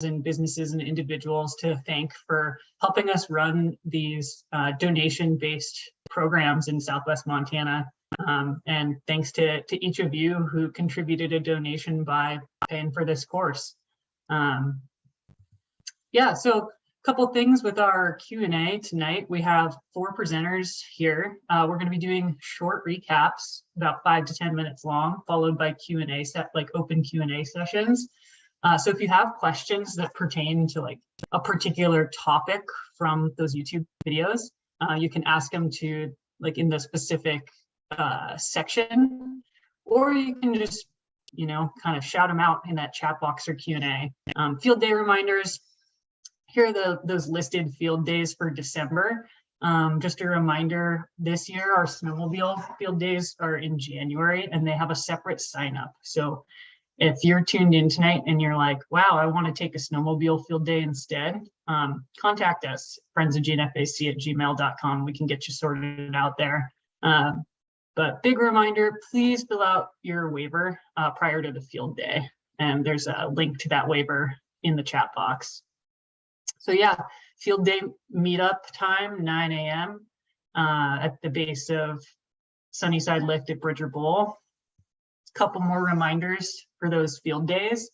and businesses and individuals to thank for helping us run these donation-based programs in Southwest Montana. And thanks to each of you who contributed a donation by paying for this course. Yeah, so a couple things with our Q&A tonight. We have 4 presenters here. We're going to be doing short recaps, about 5 to 10 minutes long, followed by Q&A open Q&A sessions. So if you have questions that pertain to like a particular topic from those YouTube videos, you can ask them to like in the specific section, or you can just, you know, kind of shout them out in that chat box or Q&A. Field day reminders. Here are those listed field days for December. Just a reminder, this year our snowmobile field days are in January and they have a separate sign up. So if you're tuned in tonight and you're like, wow, I want to take a snowmobile field day instead, contact us, friendsofgnfac@gmail.com. We can get you sorted out there. But big reminder, please fill out your waiver prior to the field day. And there's a link to that waiver in the chat box. So yeah, field day meetup time, 9 a.m. At the base of Sunnyside Lift at Bridger Bowl. A couple more reminders for those field days.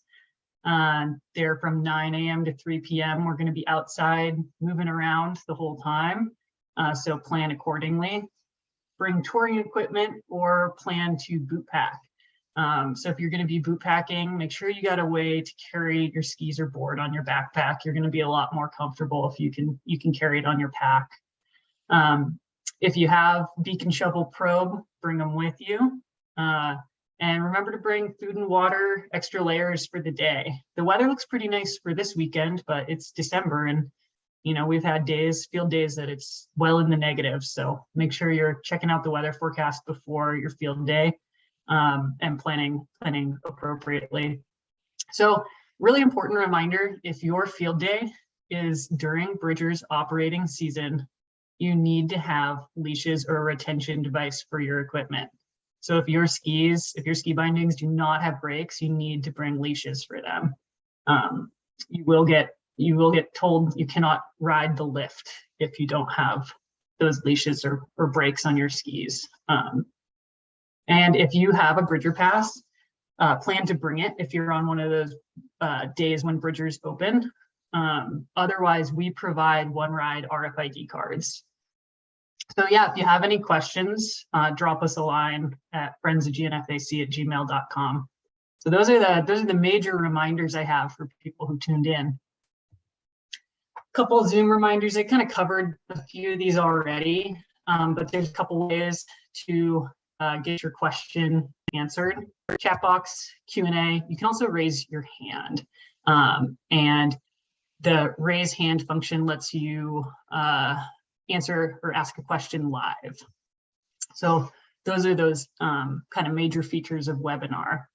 They're from 9 a.m. to 3 p.m. We're going to be outside moving around the whole time. So plan accordingly. Bring touring equipment or plan to boot pack. So if you're going to be boot packing, make sure you got a way to carry your skis or board on your backpack. You're going to be a lot more comfortable if you can carry it on your pack. If you have beacon shovel probe, bring them with you. And remember to bring food and water, extra layers for the day. The weather looks pretty nice for this weekend, but it's December and you know, we've had field days that it's well in the negative. So make sure you're checking out the weather forecast before your field day and planning appropriately. So really important reminder, if your field day is during Bridger's operating season, you need to have leashes or a retention device for your equipment. So if your ski bindings do not have brakes, you need to bring leashes for them. You will get told you cannot ride the lift if you don't have those leashes or brakes on your skis. And if you have a Bridger pass, plan to bring it if you're on one of those days when Bridger's open. Otherwise, we provide one ride RFID cards. So yeah, if you have any questions, drop us a line at friendsofgnfac@gmail.com. So those are the major reminders I have for people who tuned in. Couple of Zoom reminders. I kind of covered a few of these already, but there's a couple ways to get your question answered. Chat box, Q&A. You can also raise your hand, and the raise hand function lets you answer or ask a question live. So those are those kind of major features of webinar.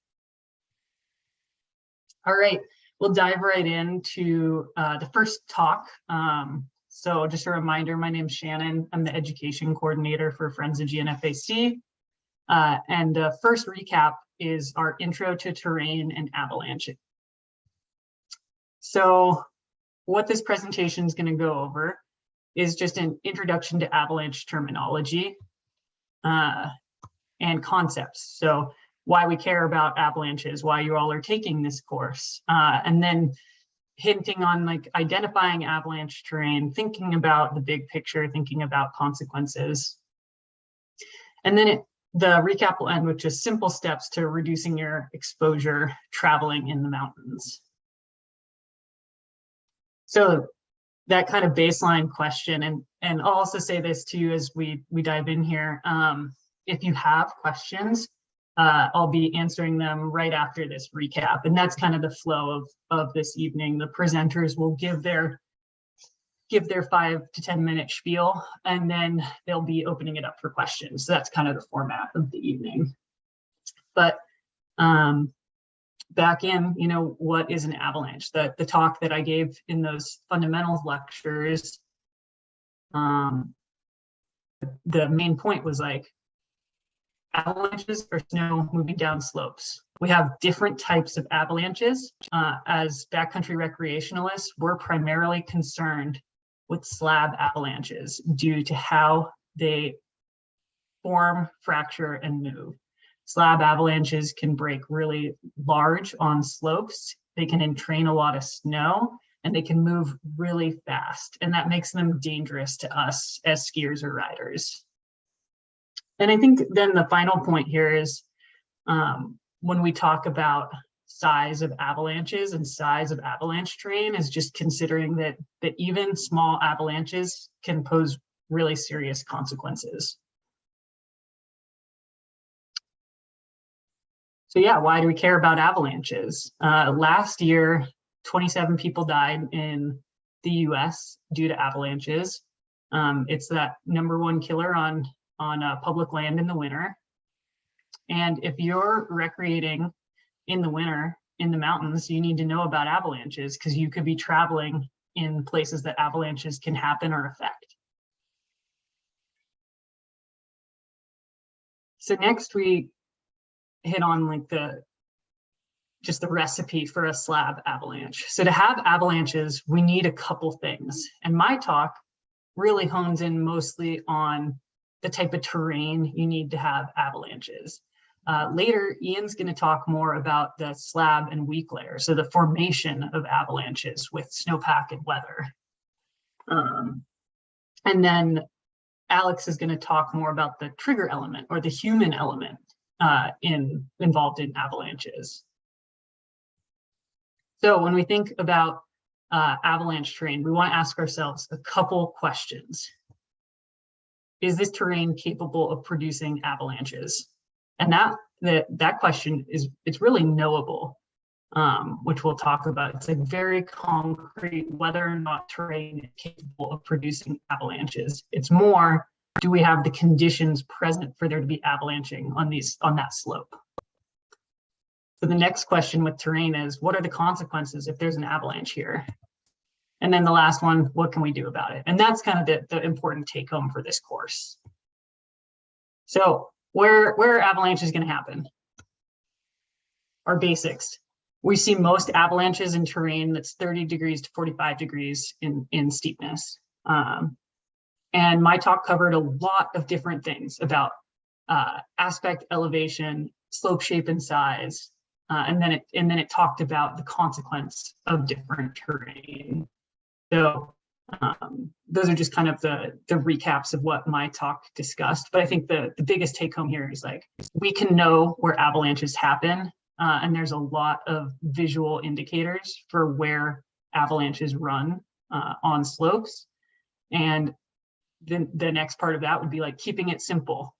All right. We'll dive right into the first talk. So just a reminder, my name's Shannon. I'm the education coordinator for Friends of GNFAC. And the first recap is our intro to terrain and avalanche. So what this presentation is going to go over is just an introduction to avalanche terminology and concepts. So why we care about avalanches, why you all are taking this course, and then hinting on like identifying avalanche terrain, thinking about the big picture, thinking about consequences. And then the recap will end with just simple steps to reducing your exposure traveling in the mountains. So that kind of baseline question, and I'll also say this too as we dive in here, if you have questions, I'll be answering them right after this recap, and that's kind of the flow of this evening. The presenters will give their 5 to 10 minute spiel, and then they'll be opening it up for questions. So that's kind of the format of the evening. But back in, you know, what is an avalanche? The talk that I gave in those fundamentals lectures, the main point was like, avalanches are snow moving down slopes. We have different types of avalanches. As backcountry recreationalists, we're primarily concerned with slab avalanches due to how they form, fracture, and move. Slab avalanches can break really large on slopes. They can entrain a lot of snow, and they can move really fast. And that makes them dangerous to us as skiers or riders. And I think then the final point here is when we talk about size of avalanches and size of avalanche terrain is just considering that even small avalanches can pose really serious consequences. So yeah, why do we care about avalanches? Last year, 27 people died in the US due to avalanches. It's that #1 killer on public land in the winter. And if you're recreating in the winter in the mountains, you need to know about avalanches because you could be traveling in places that avalanches can happen or affect. So next we hit on like just the recipe for a slab avalanche. So to have avalanches, we need a couple things. And my talk really hones in mostly on the type of terrain you need to have avalanches. Later, Ian's going to talk more about the slab and weak layer, so the formation of avalanches with snowpack and weather. And then Alex is going to talk more about the trigger element or the human element involved in avalanches. So when we think about avalanche terrain, we want to ask ourselves a couple questions. Is this terrain capable of producing avalanches? And that question it's really knowable, which we'll talk about. It's a very concrete whether or not terrain is capable of producing avalanches. It's more, do we have the conditions present for there to be avalanching on that slope? So the next question with terrain is, what are the consequences if there's an avalanche here? And then the last one, what can we do about it? And that's kind of the important take home for this course. So where are avalanches going to happen? Our basics. We see most avalanches in terrain that's 30 degrees to 45 degrees in steepness. And my talk covered a lot of different things about aspect, elevation, slope shape and size. And then it talked about the consequence of different terrain. So those are just kind of the recaps of what my talk discussed. But I think the biggest take home here is like, we can know where avalanches happen. And there's a lot of visual indicators for where avalanches run on slopes. And then the next part of that would be like keeping it simple.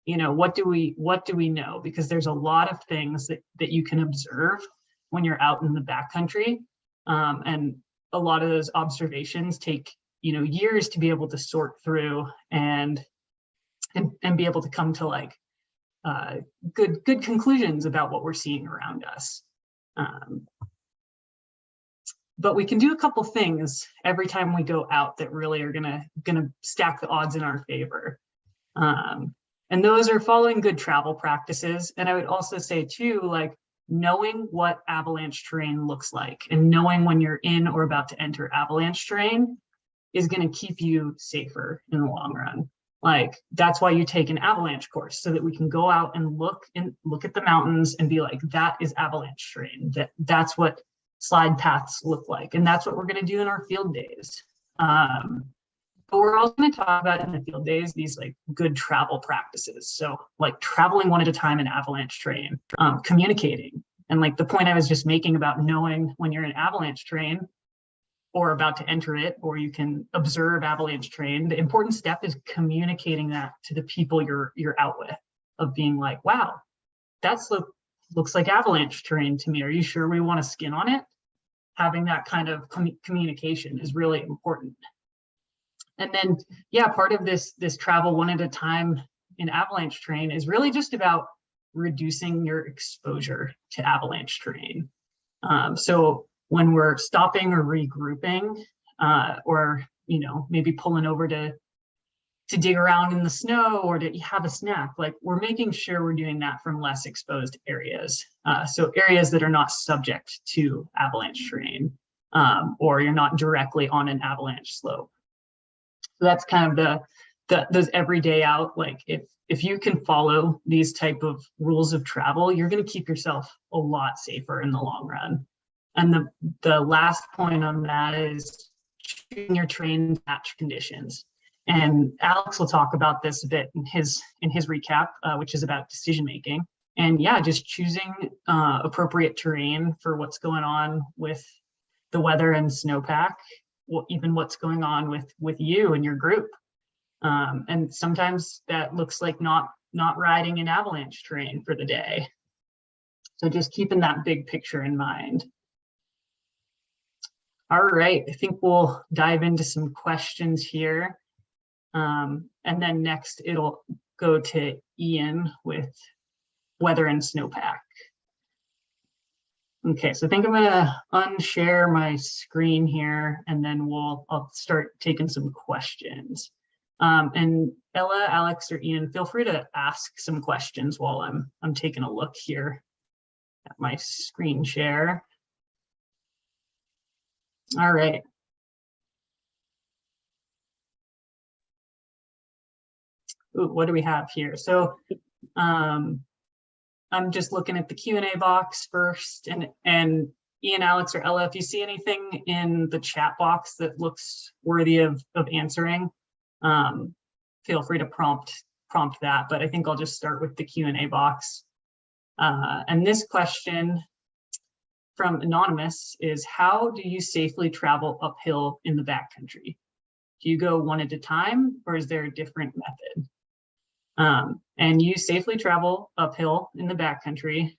You know, what do we know? Because there's a lot of things that you can observe when you're out in the backcountry. And a lot of those observations take, you know, years to be able to sort through and be able to come to like good conclusions about what we're seeing around us. But we can do a couple things every time we go out that really are gonna stack the odds in our favor. And those are following good travel practices. And I would also say too, like knowing what avalanche terrain looks like and knowing when you're in or about to enter avalanche terrain is going to keep you safer in the long run. Like that's why you take an avalanche course, so that we can go out and look at the mountains and be like, that is avalanche terrain. That's what slide paths look like. And that's what we're going to do in our field days. But we're also going to talk about in the field days, these like good travel practices. So like traveling one at a time in avalanche terrain, communicating. And like the point I was just making about knowing when you're in avalanche terrain or about to enter it, or you can observe avalanche terrain, the important step is communicating that to the people you're out with, of being like, wow, that slope looks like avalanche terrain to me. Are you sure we want to skin on it? Having that kind of communication is really important. And then, yeah, part of this travel one at a time in avalanche terrain is really just about reducing your exposure to avalanche terrain. So when we're stopping or regrouping, or maybe pulling over to dig around in the snow or to have a snack. Like, we're making sure we're doing that from less exposed areas. So areas that are not subject to avalanche terrain, or you're not directly on an avalanche slope. So that's kind of those everyday out, like if you can follow these type of rules of travel, you're going to keep yourself a lot safer in the long run. And the last point on that is choosing your terrain to match conditions. And Alex will talk about this a bit in his recap, which is about decision making. And yeah, just choosing appropriate terrain for what's going on with the weather and snowpack, even what's going on with you and your group. And sometimes that looks like not riding an avalanche terrain for the day. So just keeping that big picture in mind. All right, I think we'll dive into some questions here. And then next it'll go to Ian with weather and snowpack. Okay, so I think I'm gonna unshare my screen here, and then I'll start taking some questions. And Ella, Alex, or Ian, feel free to ask some questions while I'm taking a look here at my screen share. All right. Ooh, what do we have here? So I'm just looking at the Q&A box first, and Ian, Alex, or Ella, if you see anything in the chat box that looks worthy of answering, feel free to prompt that, but I think I'll just start with the Q&A box. And this question from Anonymous is, how do you safely travel uphill in the backcountry? Do you go one at a time, or is there a different method? And you safely travel uphill in the backcountry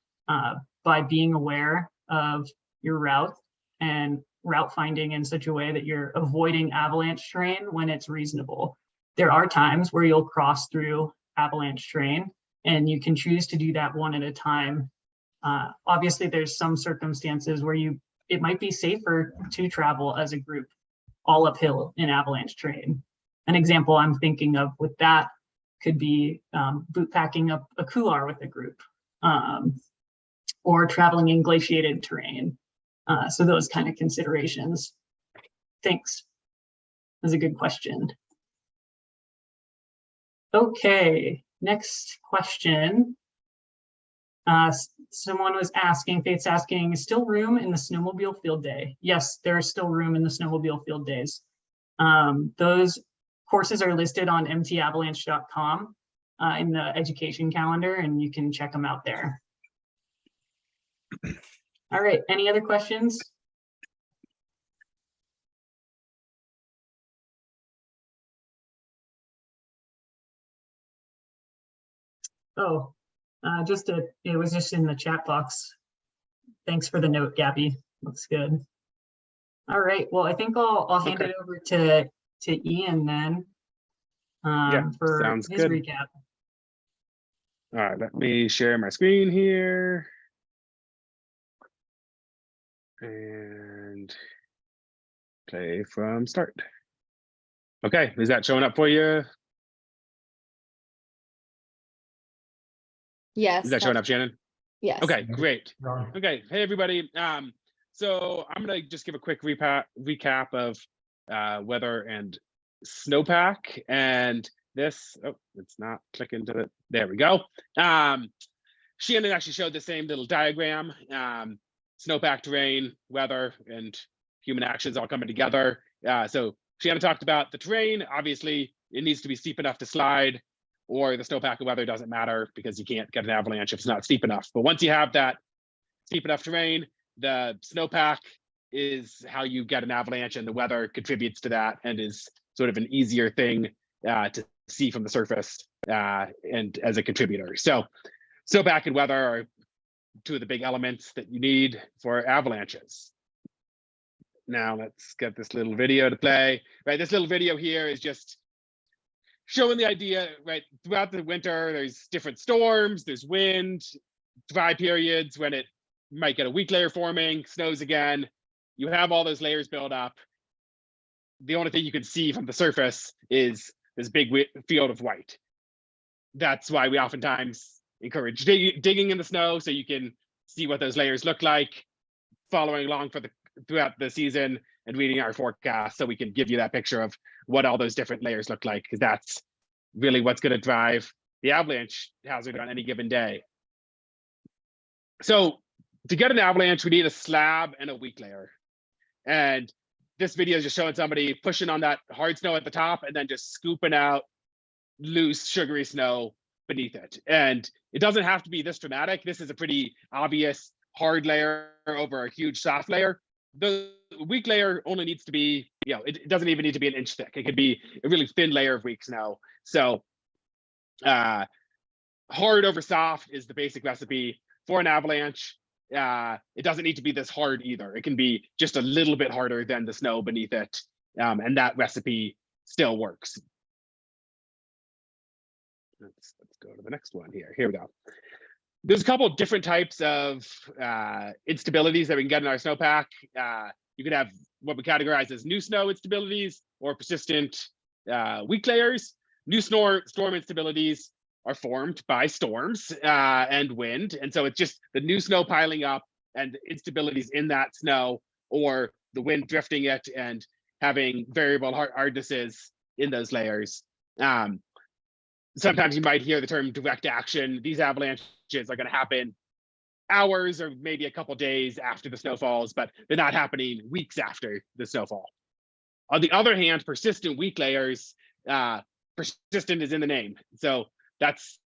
by being aware of your route and route finding in such a way that you're avoiding avalanche terrain when it's reasonable. There are times where you'll cross through avalanche terrain, and you can choose to do that one at a time. Obviously, there's some circumstances where it might be safer to travel as a group all uphill in avalanche terrain. An example I'm thinking of with that could be boot packing up a couloir with a group, or traveling in glaciated terrain. So those kind of considerations. Thanks. That's a good question. Okay, next question. Someone was asking, Faith's asking, is still room in the snowmobile field day? Yes, there is still room in the snowmobile field days. Those courses are listed on mtavalanche.com in the education calendar, and you can check them out there. All right, any other questions? Oh, it was just in the chat box. Thanks for the note, Gabby. Looks good. All right, well, I think I'll hand it over to Ian then for his recap. All right, let me share my screen here. And play from start. Okay, is that showing up for you? Yes. Is that showing up, Shannon? Yes. Okay, great. Okay, hey everybody. So I'm gonna just give a quick recap of weather and snowpack, and this, oh, it's not clicking to it. There we go. Shannon actually showed the same little diagram. Snowpack terrain, weather, and human actions all coming together. So Shannon talked about the terrain. Obviously, it needs to be steep enough to slide, or the snowpack and weather doesn't matter because you can't get an avalanche if it's not steep enough. But once you have that steep enough terrain, the snowpack is how you get an avalanche, and the weather contributes to that and is sort of an easier thing to see from the surface and as a contributor. So snowpack and weather are two of the big elements that you need for avalanches. Now let's get this little video to play. Right, this little video here is just showing the idea, right? Throughout the winter, there's different storms, there's wind, dry periods when it might get a weak layer forming, snows again. You have all those layers build up. The only thing you can see from the surface is this big field of white. That's why we oftentimes encourage digging in the snow so you can see what those layers look like, following along throughout the season and reading our forecast so we can give you that picture of what all those different layers look like, because that's really what's going to drive the avalanche hazard on any given day. So to get an avalanche, we need a slab and a weak layer. And this video is just showing somebody pushing on that hard snow at the top and then just scooping out loose, sugary snow beneath it. And it doesn't have to be this dramatic. This is a pretty obvious hard layer over a huge soft layer. The weak layer only needs to be, it doesn't even need to be an inch thick. It could be a really thin layer of weak snow. So hard over soft is the basic recipe for an avalanche. It doesn't need to be this hard either. It can be just a little bit harder than the snow beneath it. And that recipe still works. Let's go to the next one here. Here we go. There's a couple of different types of instabilities that we can get in our snowpack. You could have what we categorize as new snow instabilities or persistent weak layers. New storm instabilities are formed by storms and wind. And so it's just the new snow piling up and instabilities in that snow, or the wind drifting it and having variable hardnesses in those layers. Sometimes you might hear the term direct action. These avalanches are going to happen hours or maybe a couple days after the snow falls, but they're not happening weeks after the snowfall. On the other hand, persistent weak layers, persistent is in the name. So that's,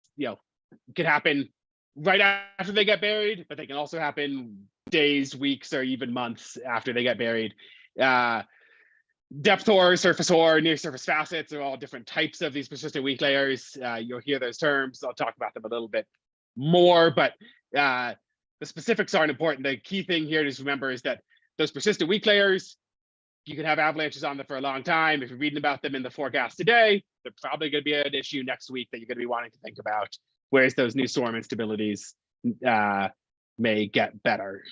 could happen right after they get buried, but they can also happen days, weeks, or even months after they get buried. Depth hoar, surface hoar, near surface facets are all different types of these persistent weak layers. You'll hear those terms. I'll talk about them a little bit more, but the specifics aren't important. The key thing here to remember is that those persistent weak layers, you can have avalanches on them for a long time. If you're reading about them in the forecast today, they're probably going to be an issue next week that you're going to be wanting to think about. Whereas those new storm instabilities may get better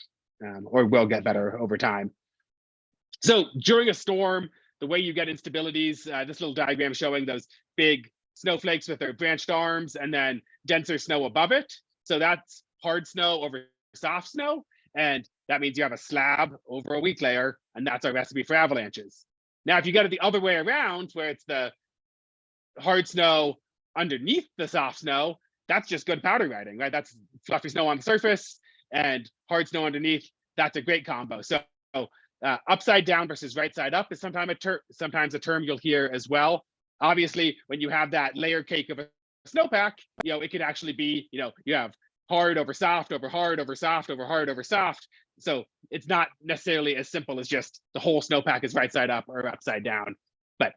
or will get better over time. So during a storm, the way you get instabilities, this little diagram showing those big snowflakes with their branched arms and then denser snow above it. So that's hard snow over soft snow. And that means you have a slab over a weak layer, and that's our recipe for avalanches. Now, if you get it the other way around, where it's the hard snow underneath the soft snow, that's just good powder riding, right? That's fluffy snow on the surface and hard snow underneath. That's a great combo. So upside down versus right side up is sometimes a term you'll hear as well. Obviously, when you have that layer cake of a snowpack, it could actually be, you have hard over soft over hard over soft over hard over soft. So it's not necessarily as simple as just the whole snowpack is right side up or upside down. But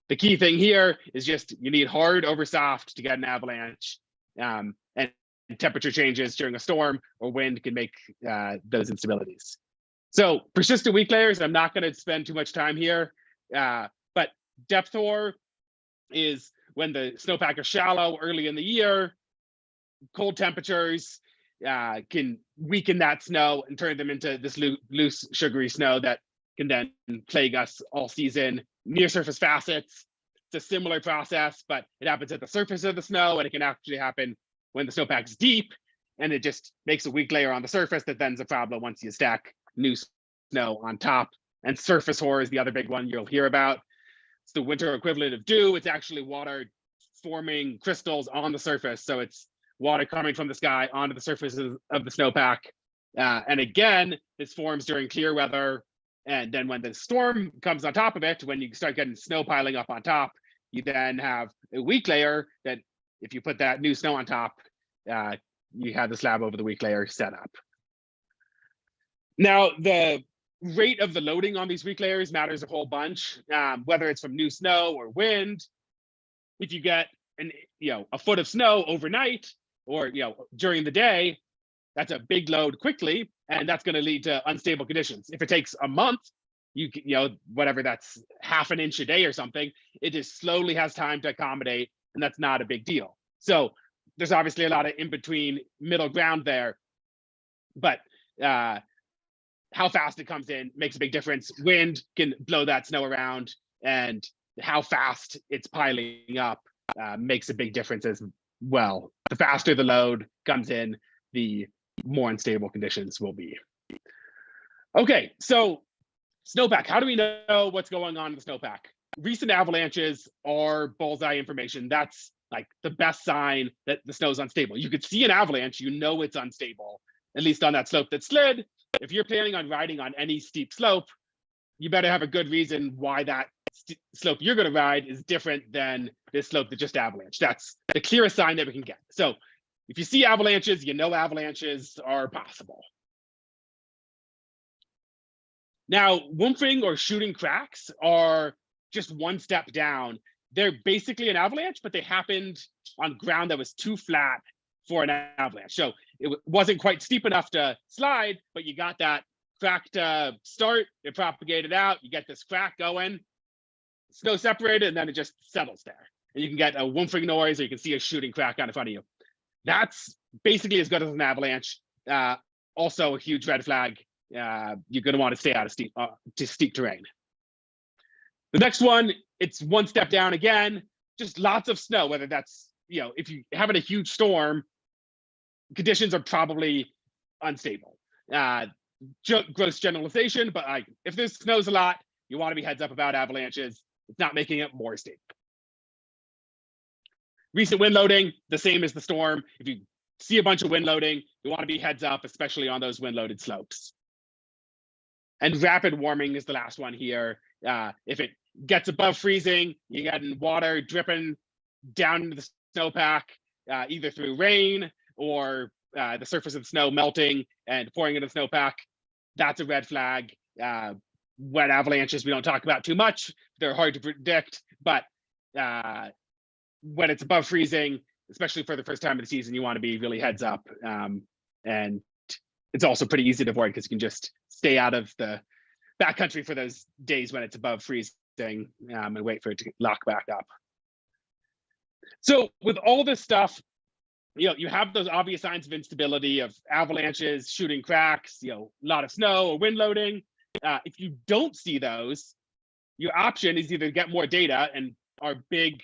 the key thing here is just you need hard over soft to get an avalanche. And temperature changes during a storm or wind can make those instabilities. So persistent weak layers, I'm not going to spend too much time here, but depth hoar is when the snowpack is shallow early in the year. Cold temperatures can weaken that snow and turn them into this loose, sugary snow that can then plague us all season. Near surface facets, it's a similar process, but it happens at the surface of the snow, and it can actually happen when the snowpack's deep, and it just makes a weak layer on the surface that then's a problem once you stack new snow on top. And surface hoar is the other big one you'll hear about. It's the winter equivalent of dew. It's actually water forming crystals on the surface. So it's water coming from the sky onto the surface of the snowpack. And again, this forms during clear weather. And then when the storm comes on top of it, when you start getting snow piling up on top, you then have a weak layer that if you put that new snow on top, you have the slab over the weak layer set up. Now, the rate of the loading on these weak layers matters a whole bunch, whether it's from new snow or wind. If you get a foot of snow overnight or during the day, that's a big load quickly, and that's going to lead to unstable conditions. If it takes a month, whatever, that's half an inch a day or something, it just slowly has time to accommodate, and that's not a big deal. So there's obviously a lot of in-between middle ground there, but how fast it comes in makes a big difference. Wind can blow that snow around, and how fast it's piling up makes a big difference as well. The faster the load comes in, the more unstable conditions will be. Okay, so snowpack. How do we know what's going on in the snowpack? Recent avalanches are bullseye information. That's like the best sign that the snow's unstable. You could see an avalanche, you know it's unstable, at least on that slope that slid. If you're planning on riding on any steep slope, you better have a good reason why that slope you're going to ride is different than this slope that just avalanche. That's the clearest sign that we can get. So if you see avalanches, you know avalanches are possible. Now, woofing or shooting cracks are just one step down. They're basically an avalanche, but they happened on ground that was too flat for an avalanche. So it wasn't quite steep enough to slide, but you got that crack to start, it propagated out, you get this crack going, snow separated, and then it just settles there. And you can get a woofing noise, or you can see a shooting crack out in front of you. That's basically as good as an avalanche. Also a huge red flag. You're going to want to stay out of steep terrain. The next one, it's one step down again, just lots of snow, whether that's, if you're having a huge storm, conditions are probably unstable. Gross generalization, but if there snows a lot, you want to be heads up about avalanches. It's not making it more stable. Recent wind loading, the same as the storm. If you see a bunch of wind loading, you want to be heads up, especially on those wind loaded slopes. And rapid warming is the last one here. If it gets above freezing, you get water dripping down into the snowpack, either through rain or the surface of the snow melting and pouring into the snowpack. That's a red flag. Wet avalanches we don't talk about too much. They're hard to predict, but when it's above freezing, especially for the first time of the season, you want to be really heads up. And it's also pretty easy to avoid because you can just stay out of the backcountry for those days when it's above freezing and wait for it to lock back up. So with all this stuff, you have those obvious signs of instability of avalanches, shooting cracks, a lot of snow or wind loading. If you don't see those, your option is either get more data, and our big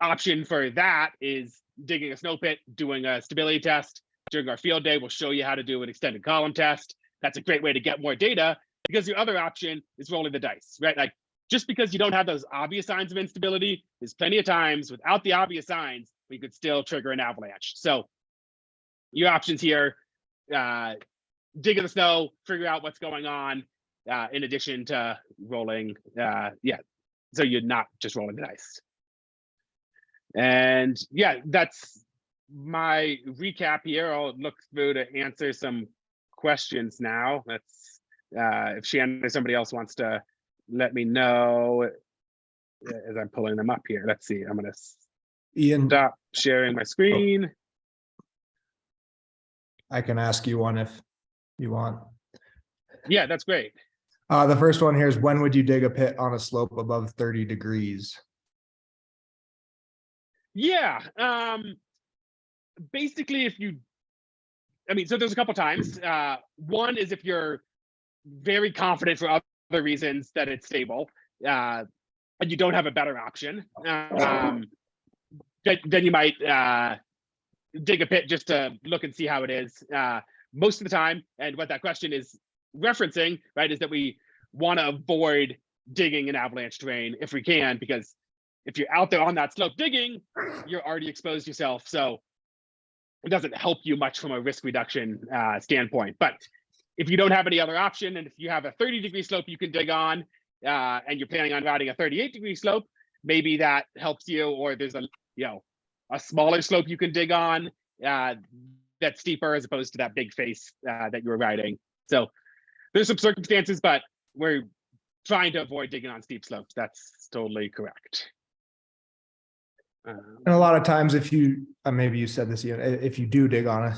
option for that is digging a snow pit, doing a stability test. During our field day, we'll show you how to do an extended column test. That's a great way to get more data, because your other option is rolling the dice, right? Like, just because you don't have those obvious signs of instability, there's plenty of times without the obvious signs we could still trigger an avalanche. So your options here, dig in the snow, figure out what's going on, in addition to rolling, so you're not just rolling the dice. And that's my recap here. I'll look through to answer some questions now. That's if Shannon or somebody else wants to let me know as I'm pulling them up here. Let's see. I'm going to stop sharing my screen. I can ask you one if you want. Yeah, that's great. The first one here is, when would you dig a pit on a slope above 30 degrees? Yeah. Basically, so there's a couple times. One is if you're very confident for other reasons that it's stable, and you don't have a better option, then you might dig a pit just to look and see how it is. Most of the time, and what that question is referencing, right, is that we want to avoid digging an avalanche terrain if we can, because if you're out there on that slope digging, you're already exposed yourself. So it doesn't help you much from a risk reduction standpoint. But if you don't have any other option, and if you have a 30-degree slope you can dig on, and you're planning on riding a 38-degree slope, maybe that helps you. Or there's a smaller slope you can dig on that's steeper as opposed to that big face that you were riding. So there's some circumstances, but we're trying to avoid digging on steep slopes. That's totally correct. And a lot of times, if you, maybe you said this, if you do dig on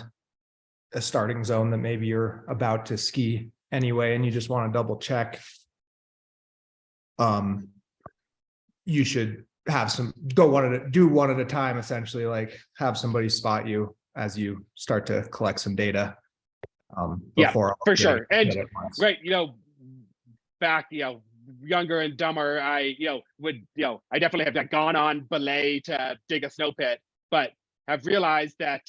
a starting zone that maybe you're about to ski anyway, and you just want to double check, you should have do one at a time, essentially, like have somebody spot you as you start to collect some data. Before for sure. And right, back, younger and dumber, I definitely have gone on belay to dig a snow pit, but have realized that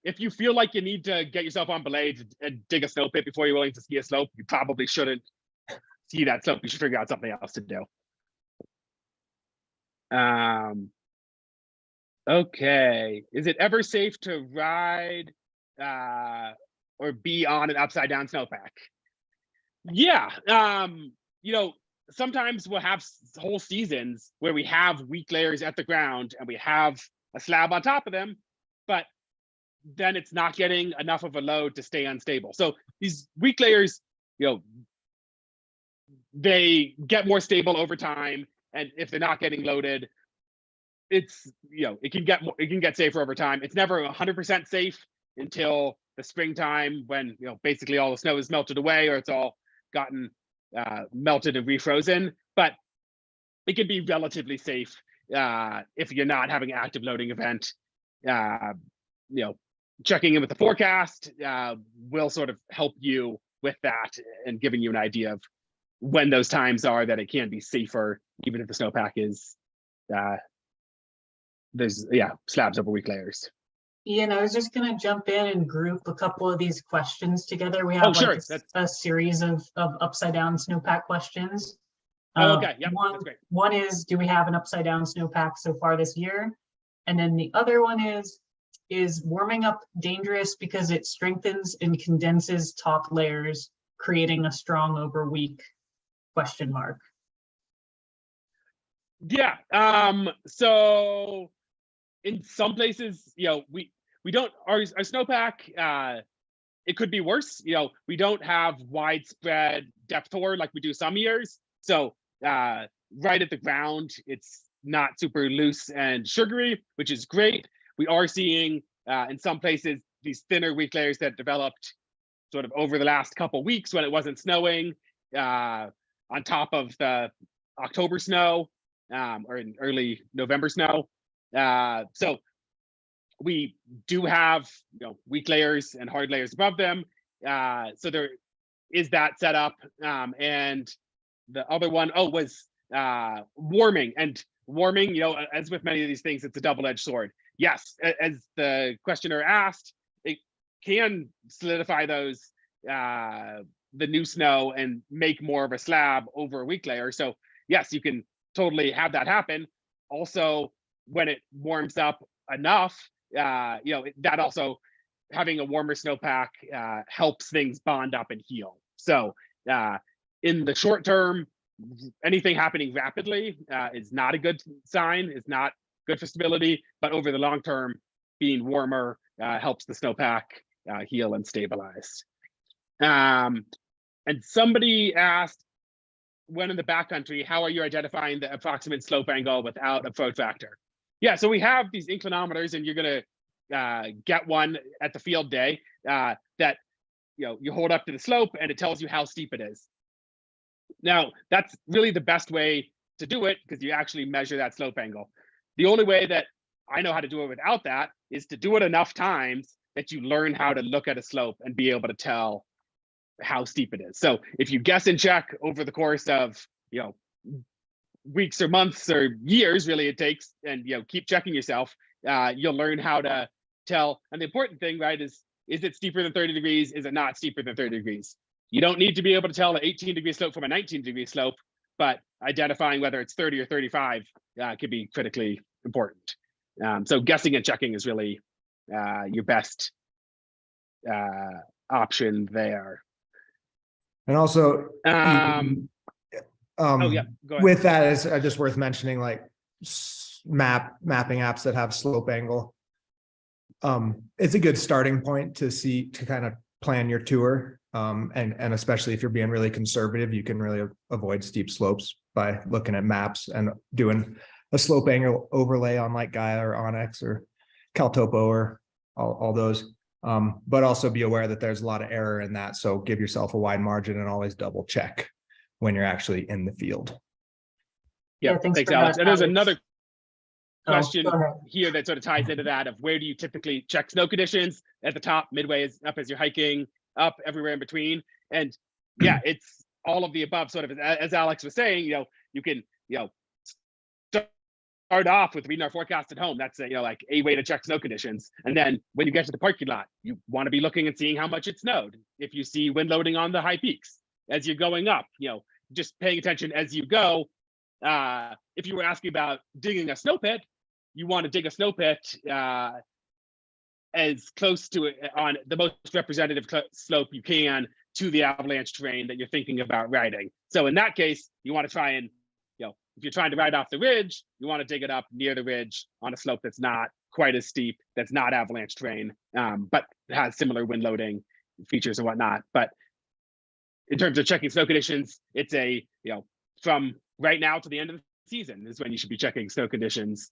if you feel like you need to get yourself on belay and dig a snow pit before you're willing to ski a slope, you probably shouldn't ski that slope. You should figure out something else to do. Okay, is it ever safe to ride or be on an upside down snowpack? Yeah, sometimes we'll have whole seasons where we have weak layers at the ground and we have a slab on top of them, but then it's not getting enough of a load to stay unstable. So these weak layers, they get more stable over time, and if they're not getting loaded, it's it can get safer over time. It's never 100% safe until the springtime, when basically all the snow is melted away, or it's all gotten melted and refrozen. But it can be relatively safe if you're not having an active loading event. Checking in with the forecast will sort of help you with that, and giving you an idea of when those times are that it can be safer, even if the snowpack is there's slabs over weak layers. Ian, I was just going to jump in and group a couple of these questions together. We have a series of upside down snowpack questions. Okay, yeah, that's great. One is, do we have an upside down snowpack so far this year? And then the other one is warming up dangerous because it strengthens and condenses top layers, creating a strong over weak ? Yeah, so in some places, we don't, our snowpack, it could be worse. We don't have widespread depth tour like we do some years. So right at the ground, it's not super loose and sugary, which is great. We are seeing in some places these thinner weak layers that developed sort of over the last couple weeks when it wasn't snowing, on top of the October snow, or in early November snow. So we do have weak layers and hard layers above them. So there is that setup. And the other one was warming. And warming, as with many of these things, it's a double-edged sword. Yes, as the questioner asked, it can solidify those the new snow and make more of a slab over a weak layer. So yes, you can totally have that happen. Also, when it warms up enough, that also, having a warmer snowpack helps things bond up and heal. So in the short term, anything happening rapidly is not a good sign. It's not good for stability, but over the long term, being warmer helps the snowpack heal and stabilize. And somebody asked, when in the backcountry, how are you identifying the approximate slope angle without approach factor? Yeah, so we have these inclinometers, and you're gonna get one at the field day that you hold up to the slope, and it tells you how steep it is. Now, that's really the best way to do it, because you actually measure that slope angle. The only way that I know how to do it without that is to do it enough times that you learn how to look at a slope and be able to tell how steep it is. So if you guess and check over the course of weeks or months or years, really it takes, and keep checking yourself, you'll learn how to tell. And the important thing, right, is it steeper than 30 degrees? Is it not steeper than 30 degrees? You don't need to be able to tell an 18-degree slope from a 19-degree slope, but identifying whether it's 30 or 35 could be critically important. So guessing and checking is really your best option there. And also, oh yeah, go ahead. With that, is just worth mentioning, like mapping apps that have slope angle. It's a good starting point to kind of plan your tour. And especially if you're being really conservative, you can really avoid steep slopes by looking at maps and doing a slope angle overlay on like Gaia or Onyx or Caltopo or all those. But also be aware that there's a lot of error in that. So give yourself a wide margin and always double check when you're actually in the field. Yeah, thanks, Alex. And there's another question here that sort of ties into that, of where do you typically check snow conditions? At the top, midway, is up as you're hiking, up everywhere in between. And yeah, it's all of the above, sort of as Alex was saying, you can, start off with reading our forecast at home. That's like a way to check snow conditions. And then when you get to the parking lot, you want to be looking and seeing how much it snowed. If you see wind loading on the high peaks as you're going up, just paying attention as you go. If you were asking about digging a snow pit, you want to dig a snow pit as close to it on the most representative slope you can to the avalanche terrain that you're thinking about riding. So in that case, you want to try and, if you're trying to ride off the ridge, you want to dig it up near the ridge on a slope that's not quite as steep, that's not avalanche terrain, but has similar wind loading features and whatnot. But in terms of checking snow conditions, it's from right now to the end of the season is when you should be checking snow conditions.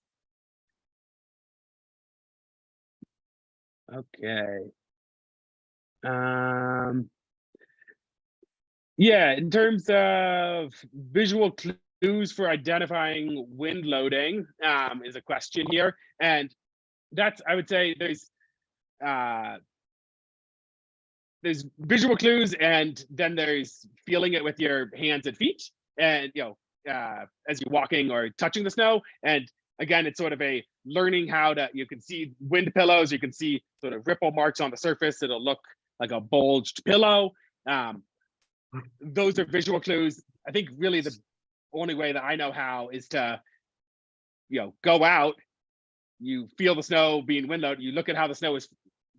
Okay. Yeah, in terms of visual clues for identifying wind loading is a question here. And that's, I would say there's visual clues, and then there's feeling it with your hands and feet, and as you're walking or touching the snow. And again, it's sort of a learning how to, you can see wind pillows, you can see sort of ripple marks on the surface. It'll look like a bulged pillow. Those are visual clues. I think really the only way that I know how is to, go out, you feel the snow being wind loaded, you look at how the snow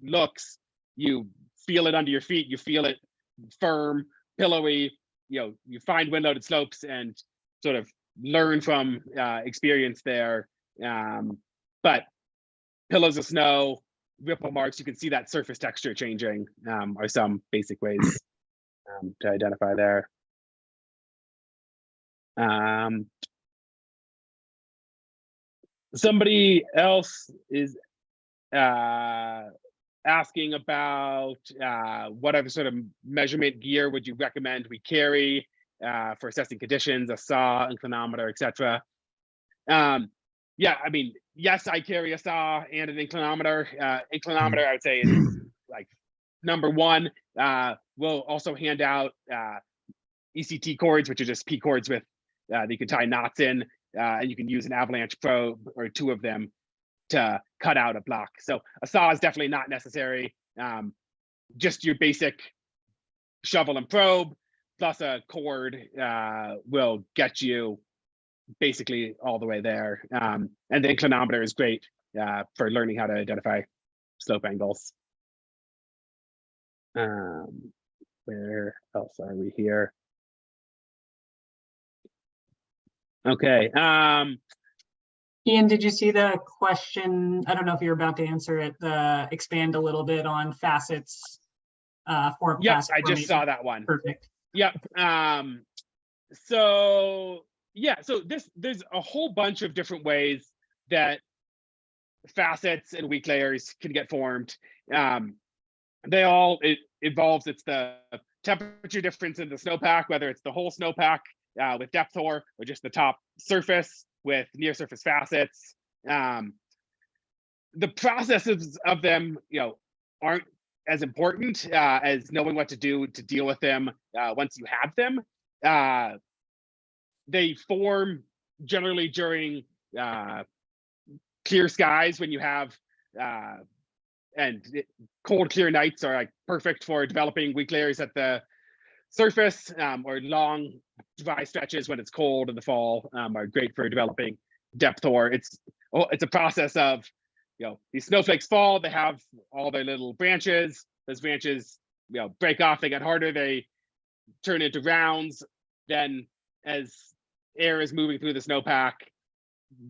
looks, you feel it under your feet, you feel it firm, pillowy, you find wind loaded slopes and sort of learn from experience there. But pillows of snow, ripple marks, you can see that surface texture changing are some basic ways to identify there. Somebody else is asking about what other sort of measurement gear would you recommend we carry for assessing conditions, a saw, inclinometer, etc. Yeah, I mean, yes, I carry a saw and an inclinometer. Inclinometer, I would say, is like number one. We'll also hand out ECT cords, which are just P cords with that you can tie knots in, and you can use an avalanche probe or two of them to cut out a block. So a saw is definitely not necessary. Just your basic shovel and probe plus a cord will get you basically all the way there. And the inclinometer is great for learning how to identify slope angles. Where else are we here? Okay. Ian, did you see the question? I don't know if you're about to answer it. Expand a little bit on facets. Yes, I just saw that one. Perfect. Yep. So yeah, so there's a whole bunch of different ways that facets and weak layers can get formed. It involves, it's the temperature difference in the snowpack, whether it's the whole snowpack with depth or just the top surface with near surface facets. The processes of them, aren't as important as knowing what to do to deal with them once you have them. They form generally during clear skies when you have cold, clear nights are like perfect for developing weak layers at the surface, or long dry stretches when it's cold in the fall are great for developing depth ore. It's a process of, these snowflakes fall, they have all their little branches. Those branches, break off, they get harder, they turn into rounds. Then as air is moving through the snowpack,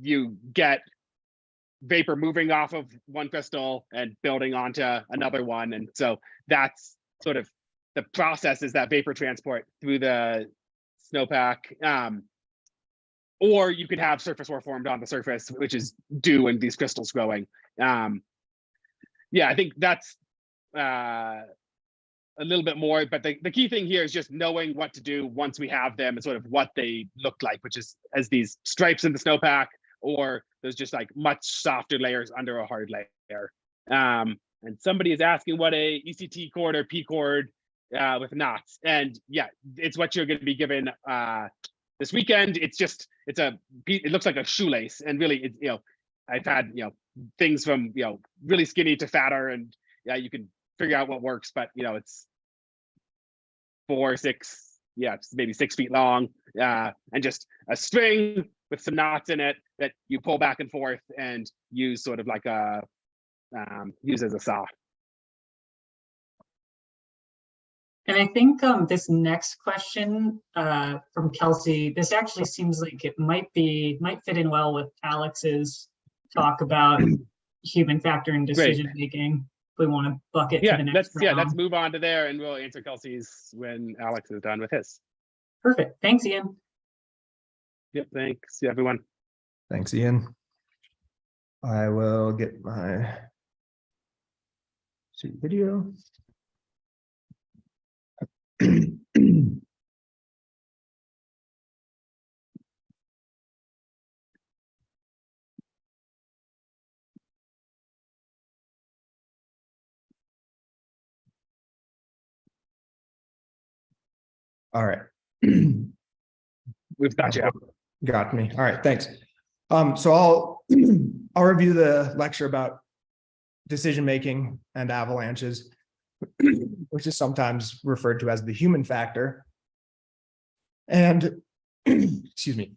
you get vapor moving off of one crystal and building onto another one. And so that's sort of the process, is that vapor transport through the snowpack. Or you could have surface ore formed on the surface, which is dew and these crystals growing. Yeah, I think that's a little bit more, but the key thing here is just knowing what to do once we have them and sort of what they look like, which is as these stripes in the snowpack, or there's just like much softer layers under a hard layer. And somebody is asking what a ECT cord or P cord with knots. And yeah, it's what you're going to be given this weekend. It looks like a shoelace, and really, it's, I've had, things from, really skinny to fatter, and yeah, you can figure out what works, but it's 4, 6, maybe 6 feet long, and just a string with some knots in it that you pull back and forth and use sort of like use as a saw. And I think this next question from Kelsey, this actually seems like it might fit in well with Alex's talk about human factor and decision making. If we want to bucket to the next round. Let's move on to there, and we'll answer Kelsey's when Alex is done with his. Perfect. Thanks, Ian. Yep. Thanks, everyone. Thanks, Ian. I will get my video. All right. We've got you. Got me. All right, thanks. So I'll review the lecture about decision making and avalanches, which is sometimes referred to as the human factor. And excuse me.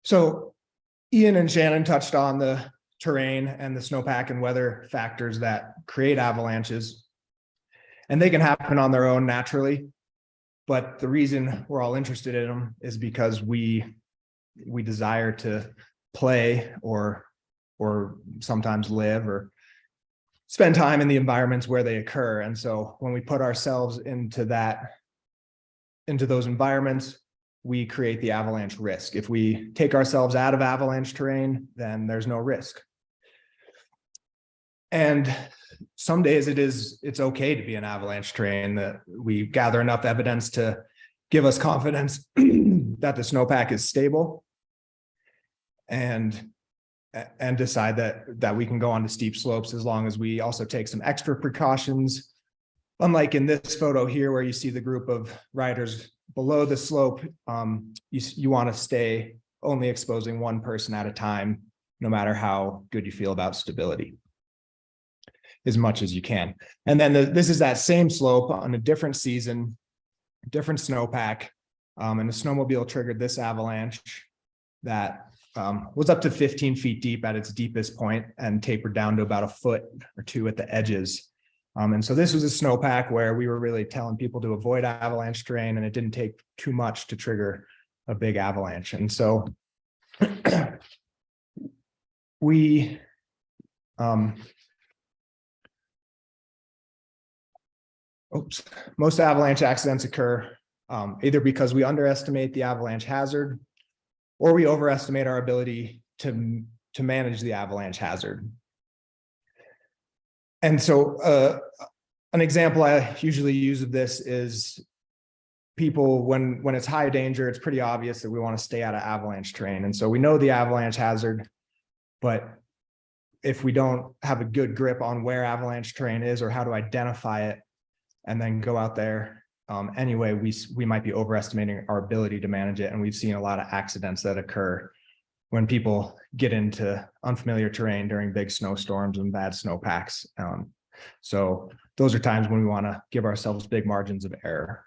So Ian and Shannon touched on the terrain and the snowpack and weather factors that create avalanches, and they can happen on their own naturally. But the reason we're all interested in them is because we desire to play or sometimes live or spend time in the environments where they occur. And so when we put ourselves into those environments, we create the avalanche risk. If we take ourselves out of avalanche terrain, then there's no risk. And some days it's okay to be an avalanche terrain, that we gather enough evidence to give us confidence that the snowpack is stable, and decide that we can go on to steep slopes as long as we also take some extra precautions. Unlike in this photo here, where you see the group of riders below the slope, you want to stay only exposing one person at a time, no matter how good you feel about stability, as much as you can. And then this is that same slope on a different season, different snowpack, and the snowmobile triggered this avalanche that was up to 15 feet deep at its deepest point and tapered down to about a foot or two at the edges. And so this was a snowpack where we were really telling people to avoid avalanche terrain, and it didn't take too much to trigger a big avalanche. And so most avalanche accidents occur either because we underestimate the avalanche hazard, or we overestimate our ability to manage the avalanche hazard. And so an example I usually use of this is people, when it's high danger, it's pretty obvious that we want to stay out of avalanche terrain. And so we know the avalanche hazard, but if we don't have a good grip on where avalanche terrain is or how to identify it, and then go out there anyway, we might be overestimating our ability to manage it. And we've seen a lot of accidents that occur when people get into unfamiliar terrain during big snowstorms and bad snowpacks. So those are times when we want to give ourselves big margins of error.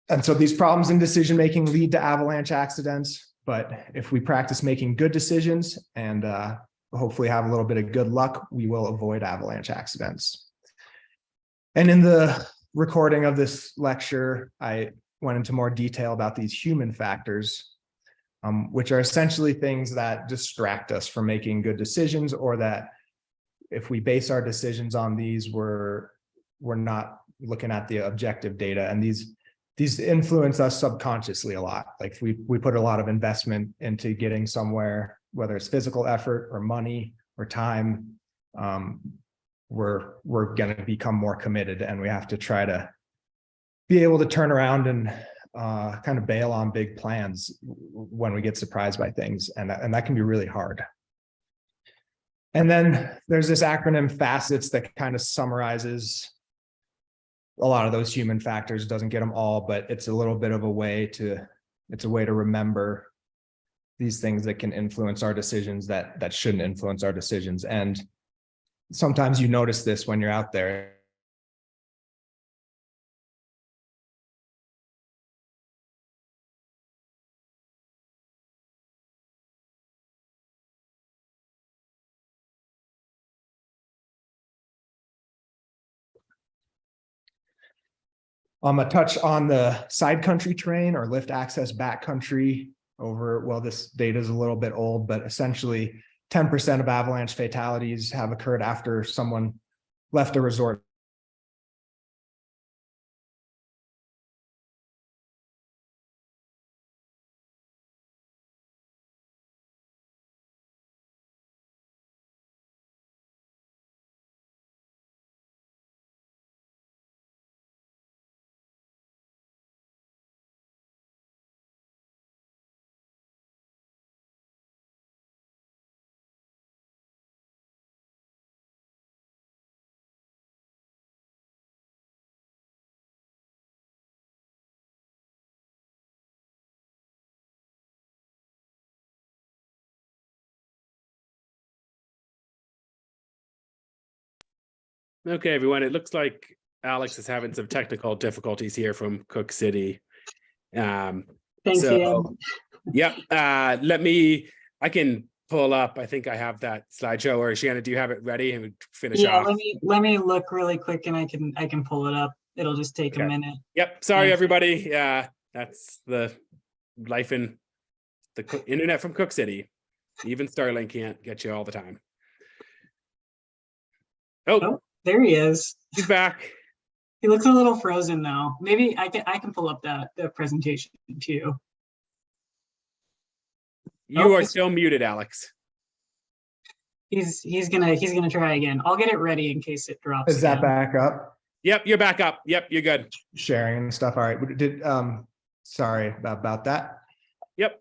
And so these problems in decision making lead to avalanche accidents. But if we practice making good decisions and hopefully have a little bit of good luck, we will avoid avalanche accidents. And in the recording of this lecture, I went into more detail about these human factors, which are essentially things that distract us from making good decisions, or that if we base our decisions on these, we're not looking at the objective data. And these influence us subconsciously a lot. Like we put a lot of investment into getting somewhere, whether it's physical effort or money or time, we're going to become more committed, and we have to try to be able to turn around and kind of bail on big plans when we get surprised by things, and that can be really hard. And then there's this acronym FACETS that kind of summarizes a lot of those human factors. Doesn't get them all, but it's a little bit of a way to remember these things that can influence our decisions that shouldn't influence our decisions. And sometimes you notice this when you're out there. A touch on the side country terrain or lift access backcountry over, well, this data is a little bit old, but essentially 10% of avalanche fatalities have occurred after someone left a resort. Okay, everyone, it looks like Alex is having some technical difficulties here from Cook City. Thanks, Ian. Yep. I can pull up, I think I have that slideshow, or Shannon, do you have it ready and we finish off? Let me look really quick and I can pull it up. It'll just take a minute. Yep. Sorry, everybody. That's the life in the internet from Cook City. Even Starlink can't get you all the time. Oh, there he is. He's back. He looks a little frozen though. Maybe I can pull up the presentation too. You are still muted, Alex. He's gonna try again. I'll get it ready in case it drops. Is that back up? Yep, you're back up. Yep, you're good. Sharing and stuff. All right. Sorry about that. Yep.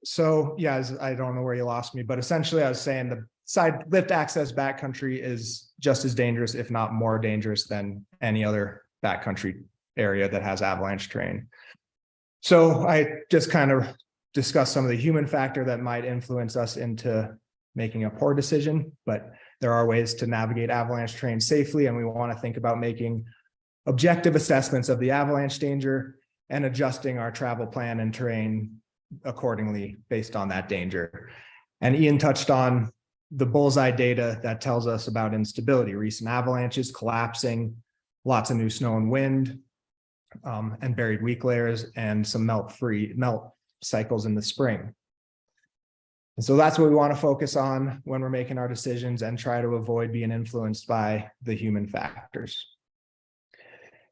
So yeah, I don't know where you lost me, but essentially I was saying the side lift access backcountry is just as dangerous, if not more dangerous, than any other backcountry area that has avalanche terrain. So I just kind of discussed some of the human factor that might influence us into making a poor decision, but there are ways to navigate avalanche terrain safely, and we want to think about making objective assessments of the avalanche danger and adjusting our travel plan and terrain accordingly based on that danger. And Ian touched on the bullseye data that tells us about instability, recent avalanches, collapsing, lots of new snow and wind, and buried weak layers, and some melt cycles in the spring. And so that's what we want to focus on when we're making our decisions and try to avoid being influenced by the human factors.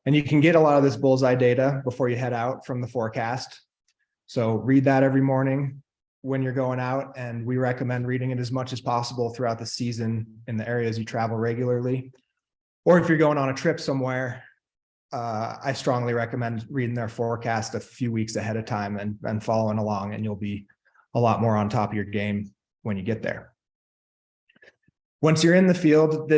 And you can get a lot of this bullseye data before you head out from the forecast. So read that every morning when you're going out, and we recommend reading it as much as possible throughout the season in the areas you travel regularly. Or if you're going on a trip somewhere, I strongly recommend reading their forecast a few weeks ahead of time and following along, and you'll be a lot more on top of your game when you get there. Once you're in the field,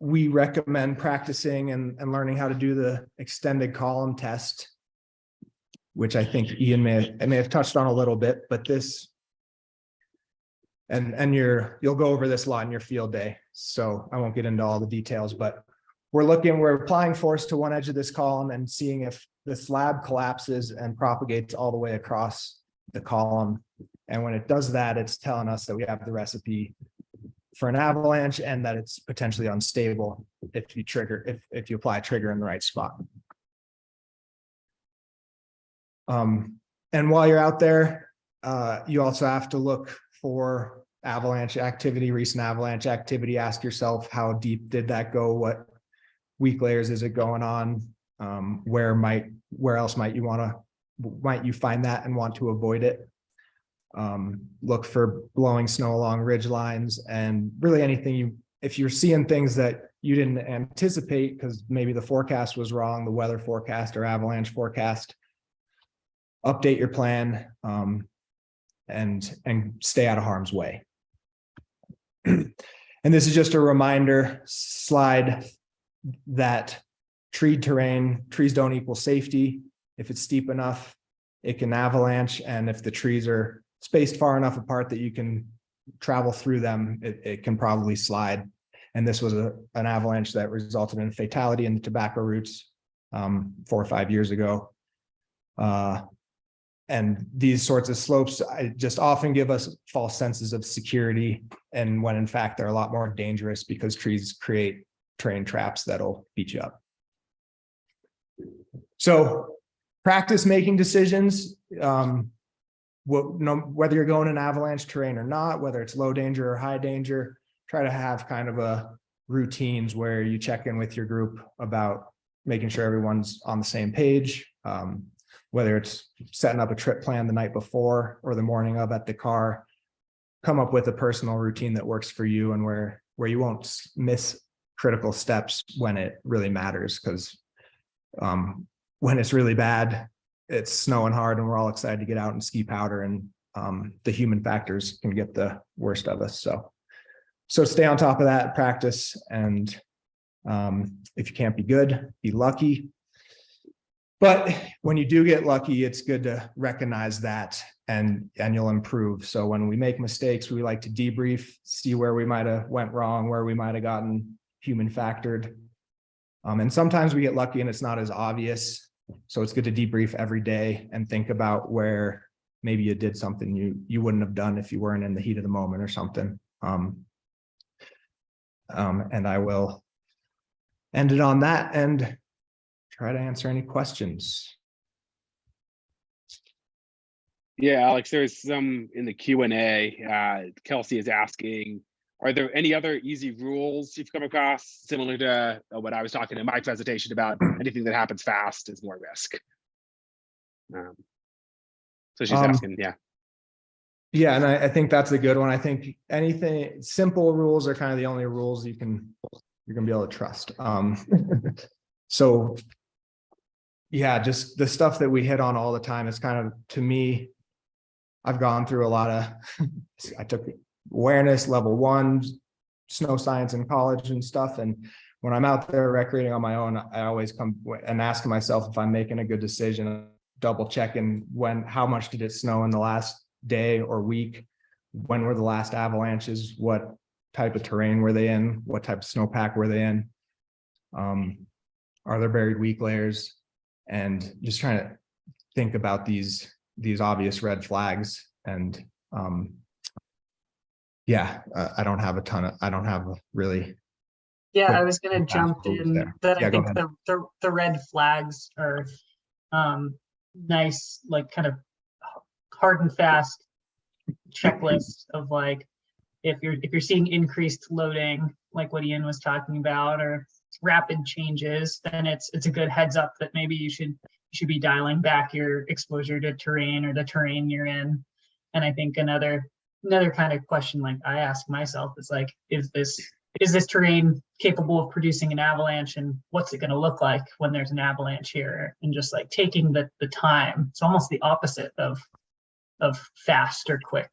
we recommend practicing and learning how to do the extended column test, which I think Ian may have touched on a little bit, but this, and you'll go over this a lot in your field day, so I won't get into all the details, but we're applying force to one edge of this column and seeing if the slab collapses and propagates all the way across the column. And when it does that, it's telling us that we have the recipe for an avalanche and that it's potentially unstable if you apply a trigger in the right spot. And while you're out there, you also have to look for avalanche activity, recent avalanche activity. Ask yourself, how deep did that go? What weak layers is it going on? Where else might you find that and want to avoid it? Look for blowing snow along ridge lines, and really anything if you're seeing things that you didn't anticipate because maybe the forecast was wrong, the weather forecast or avalanche forecast, update your plan, and stay out of harm's way. And this is just a reminder slide that treed terrain, trees don't equal safety. If it's steep enough, it can avalanche. And if the trees are spaced far enough apart that you can travel through them, it can probably slide. And this was an avalanche that resulted in a fatality in the tobacco roots 4 or 5 years ago. And these sorts of slopes just often give us false senses of security, and when in fact they're a lot more dangerous because trees create terrain traps that'll beat you up. So practice making decisions, whether you're going in avalanche terrain or not, whether it's low danger or high danger. Try to have kind of a routines where you check in with your group about making sure everyone's on the same page. Whether it's setting up a trip plan the night before or the morning of at the car, come up with a personal routine that works for you and where you won't miss critical steps when it really matters. Because when it's really bad, it's snowing hard and we're all excited to get out and ski powder, and the human factors can get the worst of us. So stay on top of that, practice, and if you can't be good, be lucky. But when you do get lucky, it's good to recognize that and you'll improve. So when we make mistakes, we like to debrief, see where we might have went wrong, where we might have gotten human factored. And sometimes we get lucky and it's not as obvious. So it's good to debrief every day and think about where maybe you did something you wouldn't have done if you weren't in the heat of the moment or something. And I will end it on that and try to answer any questions. Yeah, Alex, there's some in the Q&A. Kelsey is asking, are there any other easy rules you've come across similar to what I was talking in my presentation about? Anything that happens fast is more risk. So she's asking, yeah. Yeah, and I think that's a good one. I think anything simple rules are kind of the only rules you're gonna be able to trust. So yeah, just the stuff that we hit on all the time is kind of, to me, I've gone through a lot of, I took awareness level 1, snow science in college and stuff. And when I'm out there recreating on my own, I always come and ask myself if I'm making a good decision, double checking how much did it snow in the last day or week? When were the last avalanches? What type of terrain were they in? What type of snowpack were they in? Are there buried weak layers? And just trying to think about these obvious red flags. And yeah, I don't have a really. Yeah, I was going to jump in there. that. Yeah, I think the red flags are nice, like kind of hard and fast checklist of like, if you're seeing increased loading, like what Ian was talking about, or rapid changes, then it's a good heads up that maybe you should be dialing back your exposure to terrain or the terrain you're in. And I think another kind of question like I ask myself is like, is this terrain capable of producing an avalanche, and what's it going to look like when there's an avalanche here? And just like taking the time. It's almost the opposite of fast or quick.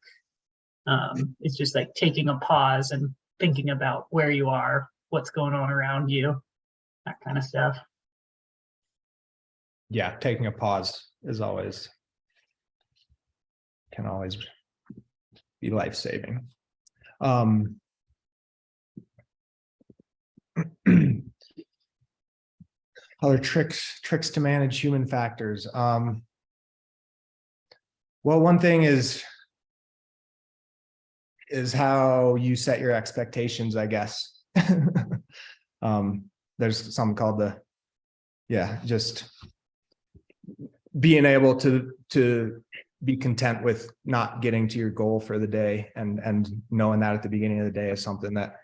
It's just like taking a pause and thinking about where you are, what's going on around you, that kind of stuff. Yeah, taking a pause can always be life-saving. Other tricks to manage human factors. Well, one thing is how you set your expectations, I guess. There's something called just being able to be content with not getting to your goal for the day, and knowing that at the beginning of the day is something that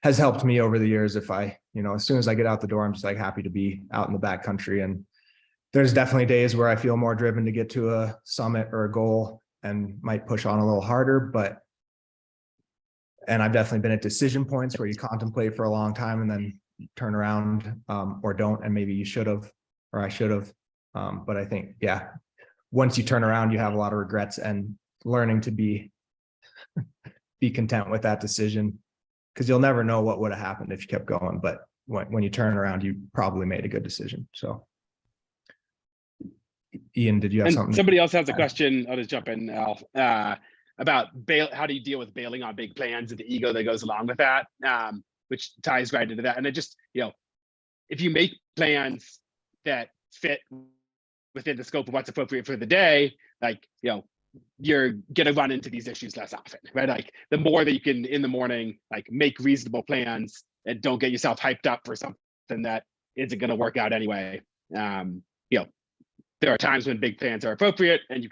has helped me over the years. If I, as soon as I get out the door, I'm just like happy to be out in the backcountry. And there's definitely days where I feel more driven to get to a summit or a goal and might push on a little harder, and I've definitely been at decision points where you contemplate for a long time and then turn around or don't, and maybe you should have, or I should have. But I think, yeah, once you turn around, you have a lot of regrets, and learning to be content with that decision, because you'll never know what would have happened if you kept going. But when you turn around, you probably made a good decision. So Ian, did you have And something? somebody else has a question. I'll just jump in, Al, about how do you deal with bailing on big plans and the ego that goes along with that, which ties right into that. And it just, if you make plans that fit within the scope of what's appropriate for the day, like, you're going to run into these issues less often, right? Like the more that you can in the morning, like make reasonable plans and don't get yourself hyped up for something that isn't going to work out anyway. There are times when big plans are appropriate, and you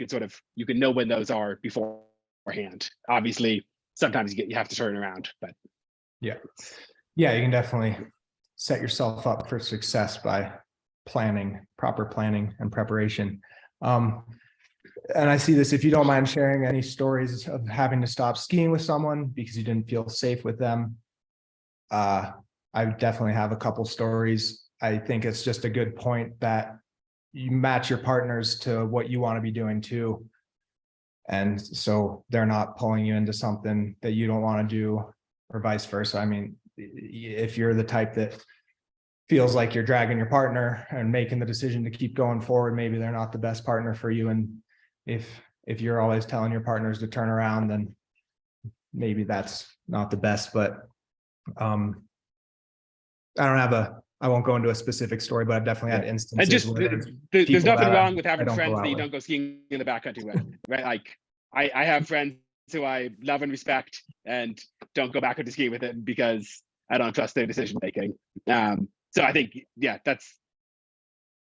can know when those are beforehand. Obviously, sometimes you have to turn around, but yeah, you can definitely set yourself up for success by proper planning and preparation. And I see this, if you don't mind sharing any stories of having to stop skiing with someone because you didn't feel safe with them. I definitely have a couple stories. I think it's just a good point that you match your partners to what you want to be doing too. And so they're not pulling you into something that you don't want to do, or vice versa. I mean, if you're the type that feels like you're dragging your partner and making the decision to keep going forward, maybe they're not the best partner for you. And if you're always telling your partners to turn around, then maybe that's not the best. But I won't go into a specific story, but I've definitely had instances. And just there's nothing wrong with having friends that you don't go skiing in the backcountry with, right? Like I have friends who I love and respect, and don't go backcountry skiing with it because I don't trust their decision making. So I think, that's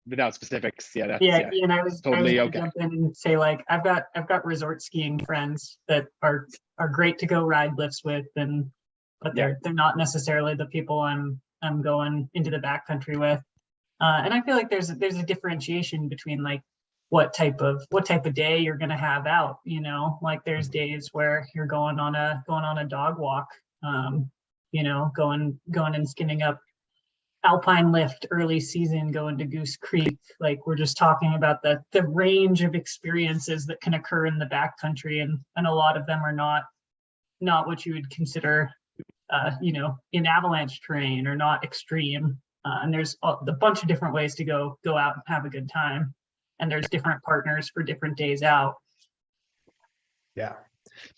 without specifics. And I was totally gonna okay. jump in and say, like, I've got resort skiing friends that are great to go ride lifts with, but they're not necessarily the people I'm going into the backcountry with. And I feel like there's a differentiation between like what type of day you're gonna have out. Like there's days where you're going on a dog walk, going and skinning up alpine lift early season, going to Goose Creek. Like we're just talking about the range of experiences that can occur in the backcountry, and a lot of them are not what you would consider in avalanche terrain, or not extreme. And there's a bunch of different ways to go out and have a good time, and there's different partners for different days out. Yeah,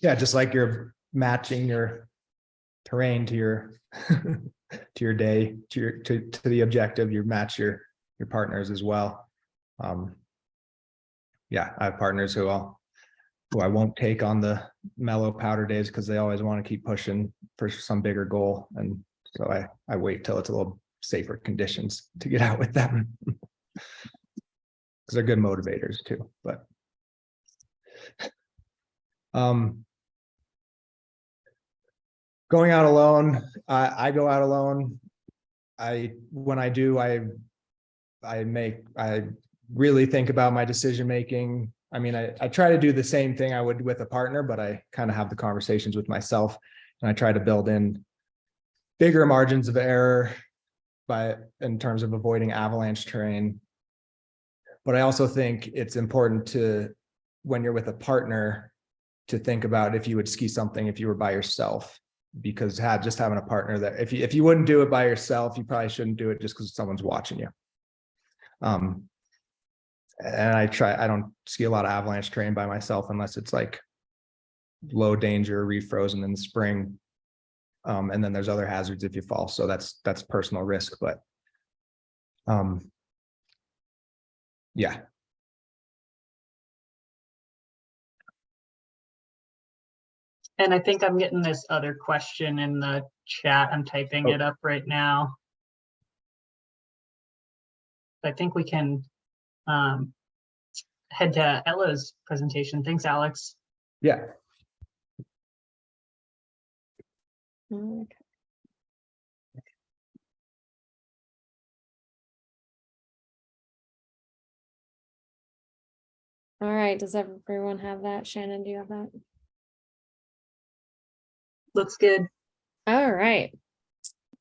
just like you're matching your terrain to your to your day, to the objective, you match your partners as well. I have partners who I won't take on the mellow powder days because they always want to keep pushing for some bigger goal, and so I wait till it's a little safer conditions to get out with them, because they're good motivators too. But going out alone, I go out alone. When I do, I really think about my decision making. I mean, I try to do the same thing I would with a partner, but I kind of have the conversations with myself, and I try to build in bigger margins of error in terms of avoiding avalanche terrain. But I also think it's important to, when you're with a partner, to think about if you would ski something if you were by yourself, because just having a partner that if you wouldn't do it by yourself, you probably shouldn't do it just because someone's watching you. And I don't ski a lot of avalanche terrain by myself unless it's like low danger, refrozen in the spring. And then there's other hazards if you fall. So that's personal risk, but yeah. And I think I'm getting this other question in the chat. I'm typing it up right now. I think we can head to Ella's presentation. Thanks, Alex. Yeah. Okay. All right, does everyone have that? Shannon, do you have that? Looks good. All right.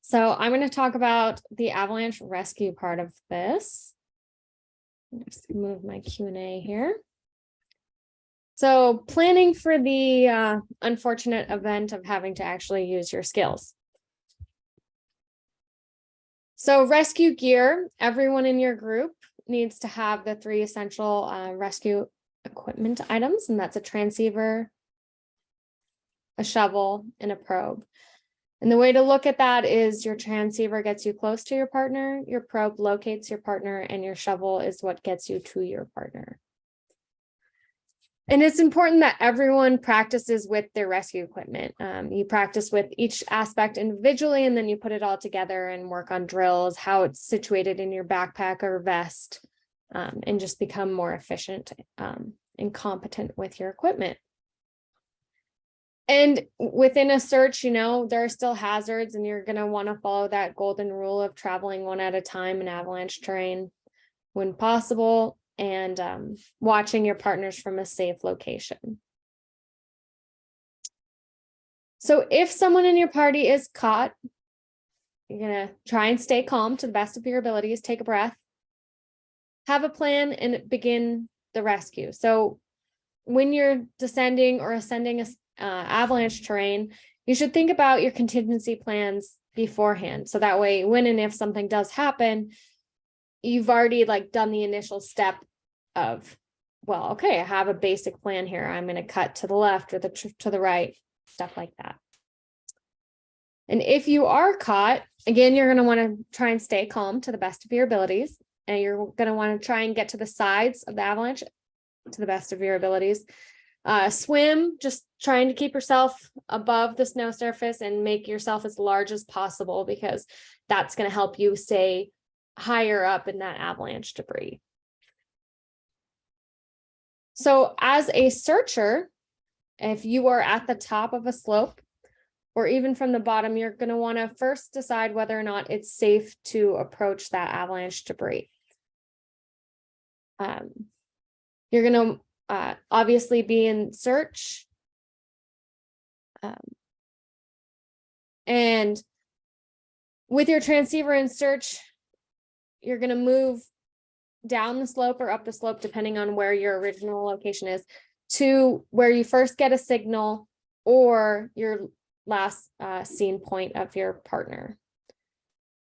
So I'm going to talk about the avalanche rescue part of this. Just move my Q&A here. So planning for the unfortunate event of having to actually use your skills. So rescue gear, everyone in your group needs to have the 3 essential rescue equipment items, and that's a transceiver, a shovel, and a probe. And the way to look at that is your transceiver gets you close to your partner, your probe locates your partner, and your shovel is what gets you to your partner. And it's important that everyone practices with their rescue equipment. You practice with each aspect individually, and then you put it all together and work on drills, how it's situated in your backpack or vest, and just become more efficient and competent with your equipment. And within a search, you know, there are still hazards, and you're going to want to follow that golden rule of traveling one at a time in avalanche terrain when possible, and watching your partners from a safe location. So if someone in your party is caught, you're going to try and stay calm to the best of your abilities, take a breath, have a plan, and begin the rescue. So when you're descending or ascending a avalanche terrain, you should think about your contingency plans beforehand. So that way, when and if something does happen, you've already done the initial step of, well, okay, I have a basic plan here. I'm going to cut to the left or to the right, stuff like that. And if you are caught, again, you're going to want to try and stay calm to the best of your abilities. And you're going to want to try and get to the sides of the avalanche to the best of your abilities. Swim, just trying to keep yourself above the snow surface and make yourself as large as possible, because that's going to help you stay higher up in that avalanche debris. So as a searcher, if you are at the top of a slope or even from the bottom, you're going to want to first decide whether or not it's safe to approach that avalanche debris. You're going to obviously be in search. And with your transceiver in search, you're going to move down the slope or up the slope, depending on where your original location is, to where you first get a signal or your last seen point of your partner.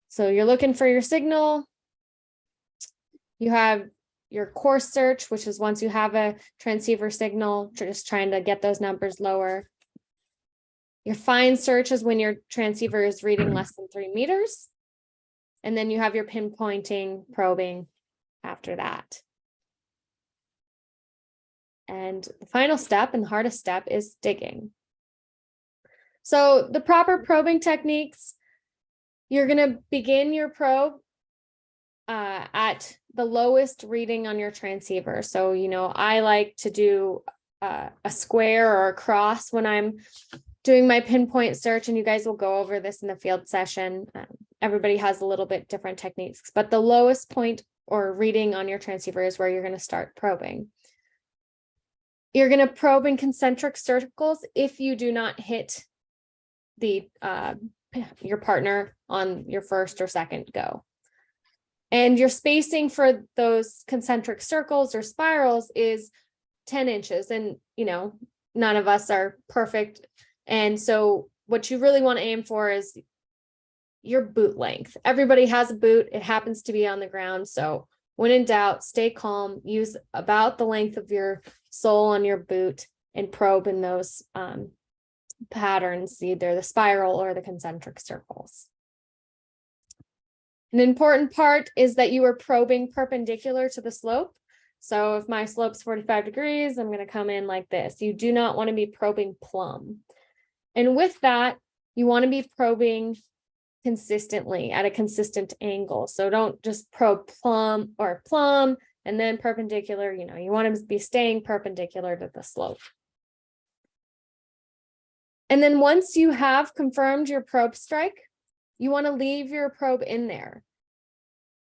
So you're looking for your signal. You have your course search, which is once you have a transceiver signal, just trying to get those numbers lower. Your fine search is when your transceiver is reading less than 3 meters. And then you have your pinpointing, probing after that. And the final step and the hardest step is digging. So the proper probing techniques, you're going to begin your probe at the lowest reading on your transceiver. So, you know, I like to do a square or a cross when I'm doing my pinpoint search, and you guys will go over this in the field session. Everybody has a little bit different techniques, but the lowest point or reading on your transceiver is where you're going to start probing. You're going to probe in concentric circles if you do not hit your partner on your first or second go. And your spacing for those concentric circles or spirals is 10 inches. And, you know, none of us are perfect. And so what you really want to aim for is your boot length. Everybody has a boot. It happens to be on the ground. So when in doubt, stay calm, use about the length of your sole on your boot and probe in those patterns, either the spiral or the concentric circles. An important part is that you are probing perpendicular to the slope. So if my slope's 45 degrees, I'm going to come in like this. You do not want to be probing plumb. And with that, you want to be probing consistently at a consistent angle. So don't just probe plumb and then perpendicular. You know, you want to be staying perpendicular to the slope. And then once you have confirmed your probe strike, you want to leave your probe in there.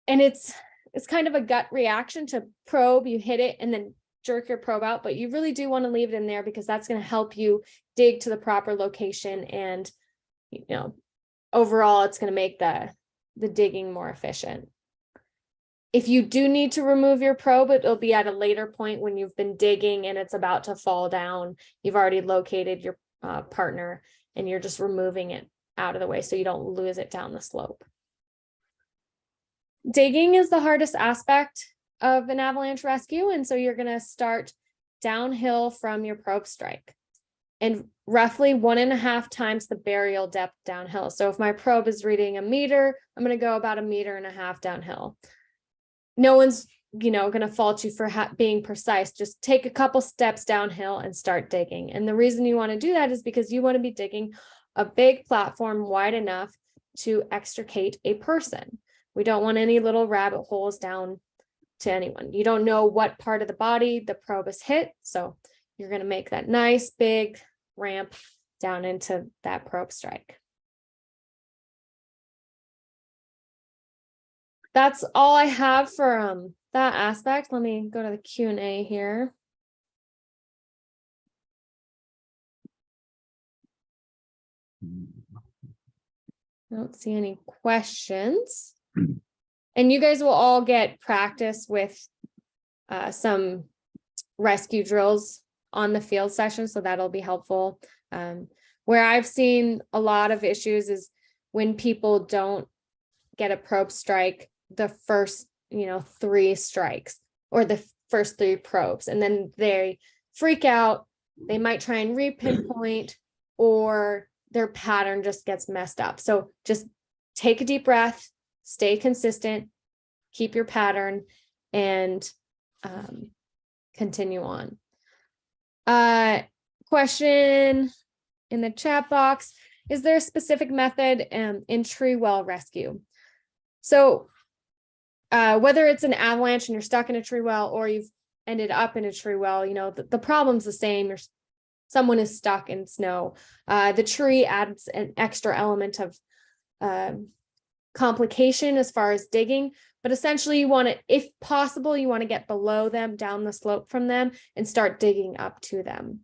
And it's kind of a gut reaction to probe, you hit it and then jerk your probe out, but you really do want to leave it in there because that's going to help you dig to the proper location. And, you know, overall, it's going to make the digging more efficient. If you do need to remove your probe, it'll be at a later point when you've been digging and it's about to fall down. You've already located your partner and you're just removing it out of the way so you don't lose it down the slope. Digging is the hardest aspect of an avalanche rescue. And so you're going to start downhill from your probe strike and roughly 1.5 times the burial depth downhill. So if my probe is reading 1 meter, I'm going to go about 1.5 meters downhill. No one's, going to fault you for being precise. Just take a couple steps downhill and start digging. And the reason you want to do that is because you want to be digging a big platform wide enough to extricate a person. We don't want any little rabbit holes down to anyone. You don't know what part of the body the probe is hit. So you're going to make that nice big ramp down into that probe strike. That's all I have for that aspect. Let me go to the Q&A here. I don't see any questions. And you guys will all get practice with some rescue drills on the field session, so that'll be helpful. Where I've seen a lot of issues is when people don't get a probe strike the first 3 strikes or the first 3 probes, and then they freak out. They might try and re-pinpoint, or their pattern just gets messed up. So just take a deep breath, stay consistent, keep your pattern, and continue on. Question in the chat box: is there a specific method in tree well rescue? So whether it's an avalanche and you're stuck in a tree well, or you've ended up in a tree well, the problem's the same. Someone is stuck in snow. The tree adds an extra element of complication as far as digging, but essentially you want to, if possible, you want to get below them, down the slope from them, and start digging up to them.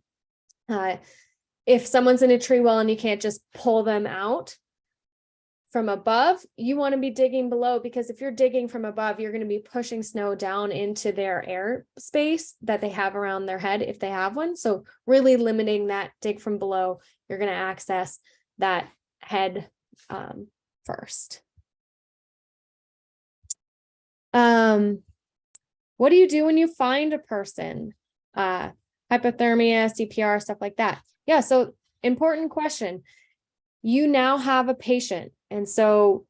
If someone's in a tree well and you can't just pull them out from above, you want to be digging below, because if you're digging from above, you're going to be pushing snow down into their air space that they have around their head if they have one. So really limiting that dig from below, you're going to access that head first. What do you do when you find a person? Hypothermia, CPR, stuff like that. Yeah, so important question. You now have a patient, and so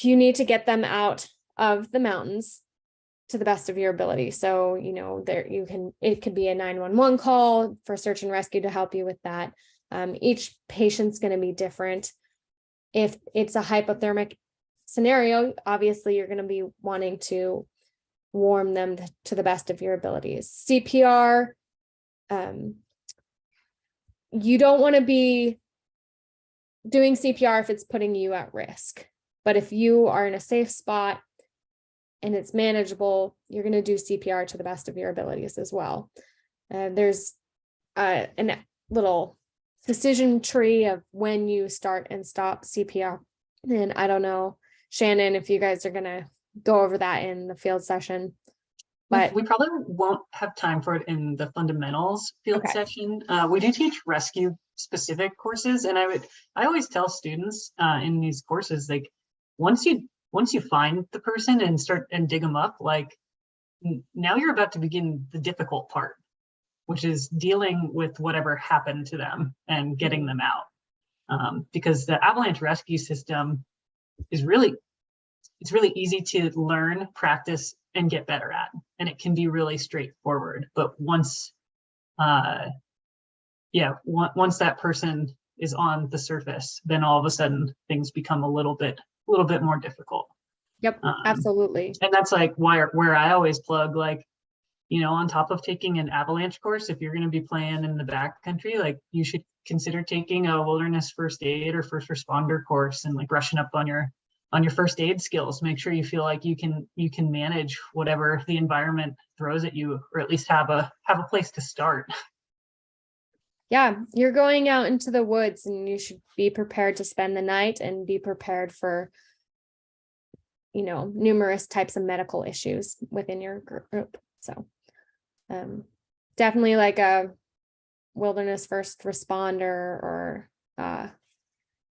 you need to get them out of the mountains to the best of your ability. So, it could be a 911 call for search and rescue to help you with that. Each patient's going to be different. If it's a hypothermic scenario, obviously you're going to be wanting to warm them to the best of your abilities. CPR, you don't want to be doing CPR if it's putting you at risk. But if you are in a safe spot and it's manageable, you're going to do CPR to the best of your abilities as well. There's a little decision tree of when you start and stop CPR. And I don't know, Shannon, if you guys are going to go over that in the field session. But we probably won't have time for it in the fundamentals field session. We do teach rescue specific courses, and I always tell students in these courses, like, once you find the person and start and dig them up, like, now you're about to begin the difficult part, which is dealing with whatever happened to them and getting them out. Because the avalanche rescue system is really easy to learn, practice, and get better at, and it can be really straightforward. But once that person is on the surface, then all of a sudden things become a little bit more difficult. Yep, absolutely. And that's like where I always plug, like, on top of taking an avalanche course, if you're going to be playing in the backcountry, like, you should consider taking a wilderness first aid or first responder course, and like brushing up on your first aid skills. Make sure you feel like you can manage whatever the environment throws at you, or at least have a place to start. Yeah, you're going out into the woods, and you should be prepared to spend the night and be prepared for, numerous types of medical issues within your group. So definitely like a wilderness first responder or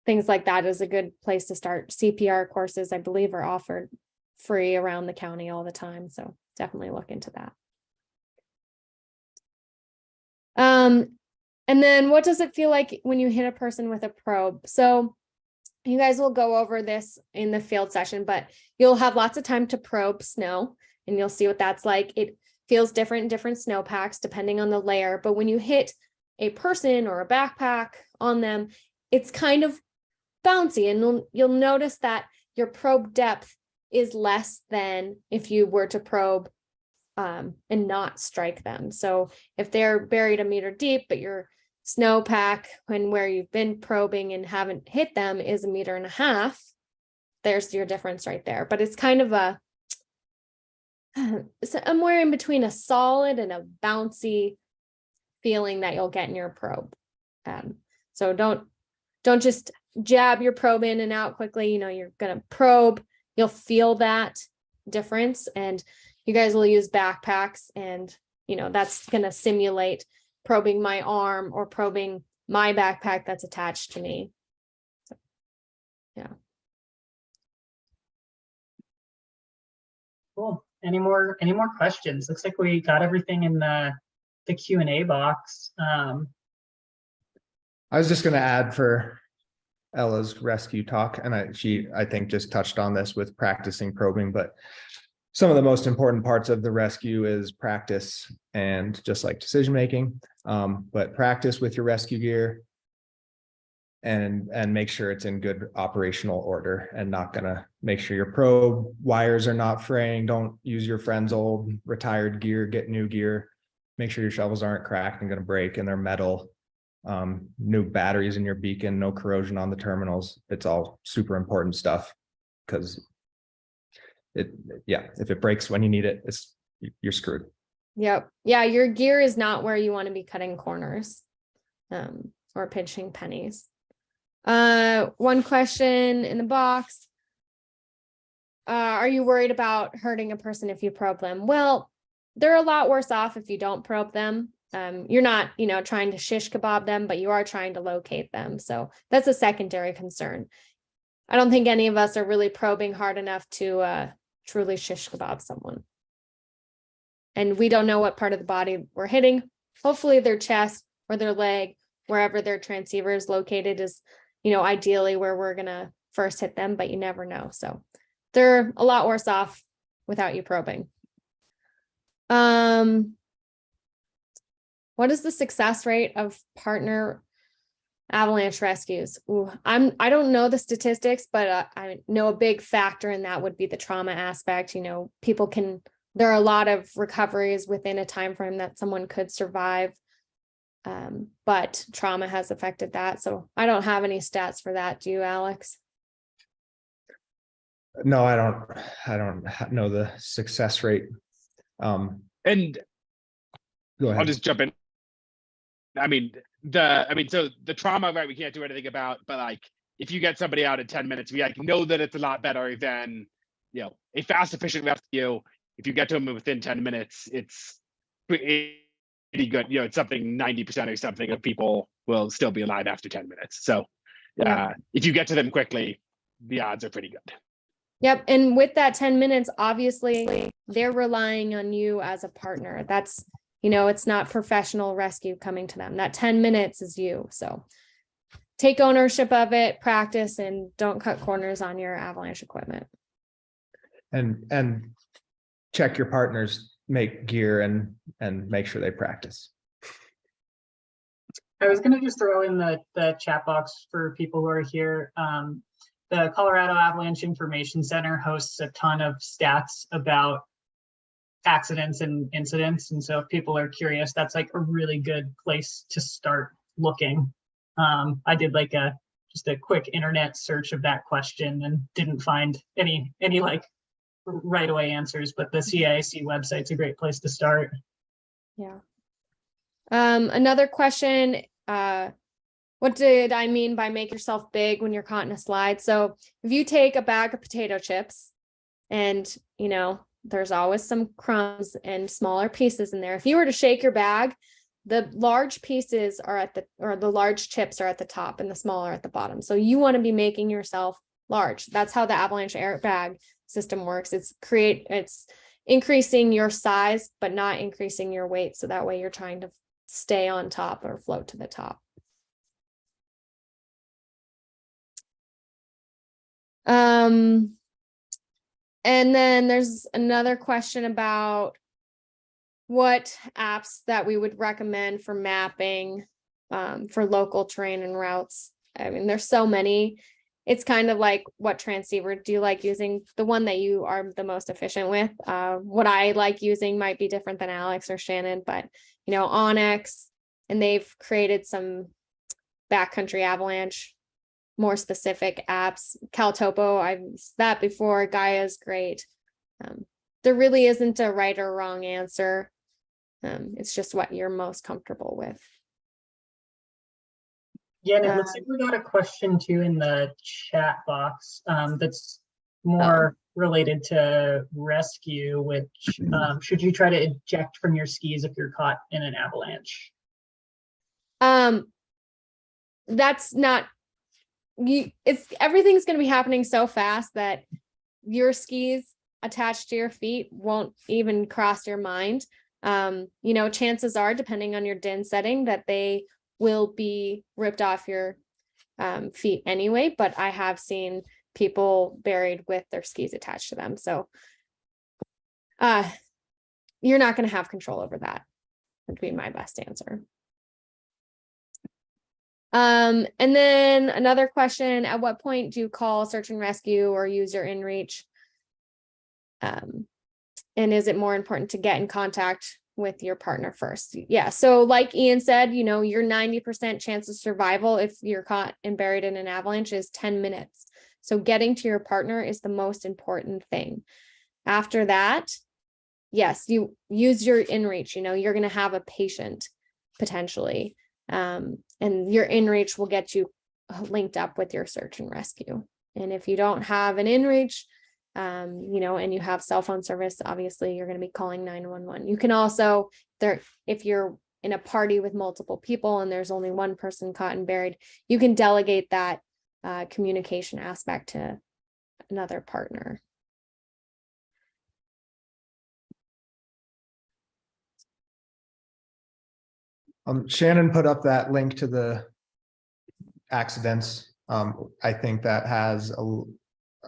things like that is a good place to start. CPR courses, I believe, are offered free around the county all the time. So definitely look into that. And then what does it feel like when you hit a person with a probe? So you guys will go over this in the field session, but you'll have lots of time to probe snow and you'll see what that's like. It feels different in different snowpacks depending on the layer. But when you hit a person or a backpack on them, it's kind of bouncy, and you'll notice that your probe depth is less than if you were to probe and not strike them. So if they're buried 1 meter deep, but your snowpack and where you've been probing and haven't hit them is 1.5 meters, there's your difference right there. But it's kind of somewhere in between a solid and a bouncy feeling that you'll get in your probe. So don't just jab your probe in and out quickly. You're gonna probe, you'll feel that difference, and you guys will use backpacks, and that's gonna simulate probing my arm or probing my backpack that's attached to me. So, yeah. Cool. Any more questions? Looks like we got everything in the Q&A box. I was just going to add for Ella's rescue talk, and I think just touched on this with practicing probing, but some of the most important parts of the rescue is practice and just like decision making, but practice with your rescue gear and make sure it's in good operational order, and not gonna make sure your probe wires are not fraying. Don't use your friend's old retired gear, get new gear. Make sure your shovels aren't cracked and gonna break and they're metal. New batteries in your beacon, no corrosion on the terminals. It's all super important stuff, because if it breaks when you need it, you're screwed. Yep. Yeah, your gear is not where you want to be cutting corners or pinching pennies. One question in the box. Are you worried about hurting a person if you probe them? Well, they're a lot worse off if you don't probe them. You're not, trying to shish kebab them, but you are trying to locate them. So that's a secondary concern. I don't think any of us are really probing hard enough to truly shish kebab someone. And we don't know what part of the body we're hitting. Hopefully their chest or their leg, wherever their transceiver is located, is, ideally where we're going to first hit them, but you never know. So they're a lot worse off without you probing. What is the success rate of partner avalanche rescues? I don't know the statistics, but I know a big factor in that would be the trauma aspect. There are a lot of recoveries within a time frame that someone could survive, but trauma has affected that. So I don't have any stats for that. Do you, Alex? No, I don't know the success rate. And Go ahead. I'll just jump in. So the trauma, right, we can't do anything about, but like if you get somebody out in 10 minutes, we know that it's a lot better than, a fast, efficient rescue. If you get to them within 10 minutes, it's pretty good. It's something 90% or something of people will still be alive after 10 minutes. So if you get to them quickly, the odds are pretty good. Yep. And with that 10 minutes, obviously they're relying on you as a partner. That's, it's not professional rescue coming to them. That 10 minutes is you. So take ownership of it, practice, and don't cut corners on your avalanche equipment. And check your partners, make gear and make sure they practice. I was going to just throw in the chat box for people who are here. The Colorado Avalanche Information Center hosts a ton of stats about accidents and incidents. And so if people are curious, that's like a really good place to start looking. I did just a quick internet search of that question and didn't find any like right away answers, but the CIAC website's a great place to start. Yeah. Another question, what did I mean by make yourself big when you're caught in a slide? So if you take a bag of potato chips And, you know, there's always some crumbs and smaller pieces in there. If you were to shake your bag, the large pieces are at the large chips are at the top and the smaller at the bottom. So you want to be making yourself large. That's how the avalanche airbag system works. It's increasing your size, but not increasing your weight. So that way you're trying to stay on top or float to the top. And then there's another question about what apps that we would recommend for mapping for local terrain and routes. I mean, there's so many. It's kind of like, what transceiver do you like using? The one that you are the most efficient with. What I like using might be different than Alex or Shannon, but you know, Onyx, and they've created some backcountry avalanche, more specific apps. CalTopo, I've used that before. Gaia's great. There really isn't a right or wrong answer. It's just what you're most comfortable with. Yeah, and it looks like we got a question too in the chat box that's more related to rescue, which should you try to eject from your skis if you're caught in an avalanche? That's not everything's going to be happening so fast that your skis attached to your feet won't even cross your mind. You know, chances are, depending on your DIN setting, that they will be ripped off your feet anyway, but I have seen people buried with their skis attached to them. So you're not going to have control over that, would be my best answer. And then another question, at what point do you call search and rescue or use your inReach? And is it more important to get in contact with your partner first? Yeah, so like Ian said, you know, your 90% chance of survival if you're caught and buried in an avalanche is 10 minutes. So getting to your partner is the most important thing. After that, yes, you use your inReach. You know, you're going to have a patient potentially. And your inReach will get you linked up with your search and rescue. And if you don't have an inReach, you know, and you have cell phone service, obviously you're going to be calling 911. You can also, if you're in a party with multiple people and there's only one person caught and buried, you can delegate that communication aspect to another partner. Shannon put up that link to the accidents. I think that has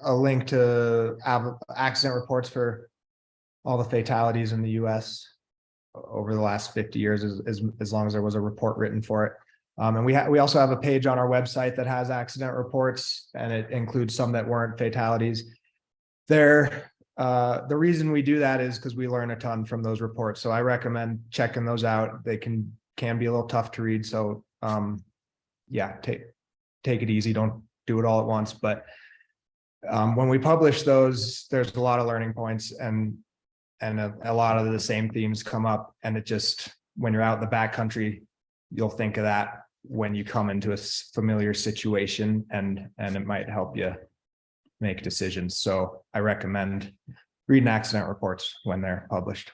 a link to accident reports for all the fatalities in the US over the last 50 years, as long as there was a report written for it. And we also have a page on our website that has accident reports, and it includes some that weren't fatalities. The reason we do that is because we learn a ton from those reports. So I recommend checking those out. They can be a little tough to read. So yeah, take it easy. Don't do it all at once. But when we publish those, there's a lot of learning points, and a lot of the same themes come up. And it just, when you're out in the backcountry, you'll think of that when you come into a familiar situation, and it might help you make decisions. So I recommend reading accident reports when they're published.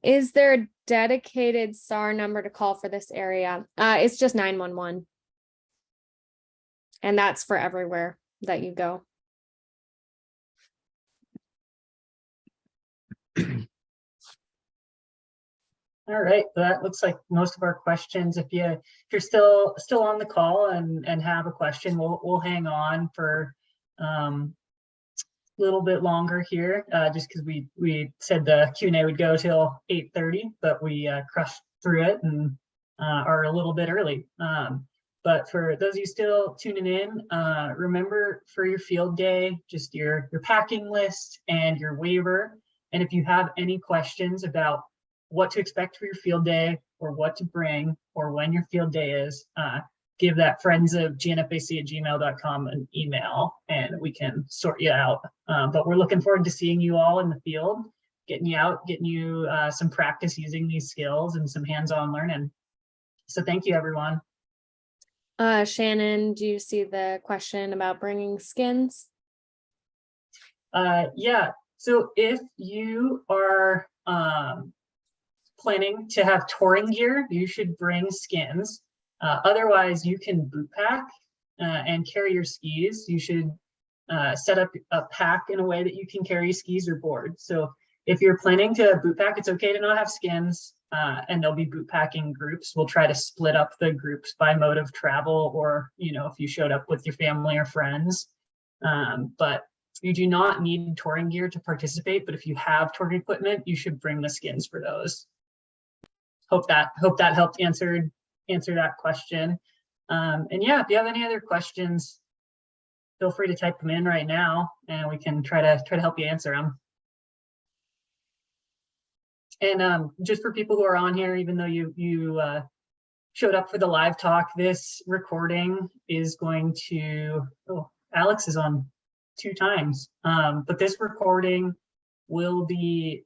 Is there a dedicated SAR number to call for this area? It's just 911. And that's for everywhere that you go. All right, that looks like most of our questions. If you're still on the call and have a question, we'll hang on for little bit longer here, just because we said the Q&A would go till 8:30, but we crushed through it and are a little bit early. But for those of you still tuning in, remember for your field day, just your packing list and your waiver. And if you have any questions about what to expect for your field day or what to bring or when your field day is, give that friendsofgnfac@gmail.com an email and we can sort you out. But we're looking forward to seeing you all in the field, getting you out, getting you some practice using these skills and some hands-on learning. So thank you, everyone. Shannon, do you see the question about bringing skins? Yeah, so if you are planning to have touring gear, you should bring skins. Otherwise, you can boot pack and carry your skis. You should set up a pack in a way that you can carry skis or boards. So if you're planning to boot pack, it's okay to not have skins, and there'll be boot packing groups. We'll try to split up the groups by mode of travel, or if you showed up with your family or friends. But you do not need touring gear to participate, but if you have touring equipment, you should bring the skins for those. Hope that helped answer that question. And yeah, if you have any other questions, feel free to type them in right now, and we can try to help you answer them. And just for people who are on here, even though you showed up for the live talk, this recording is going to, oh, Alex is on 2 times, but this recording will be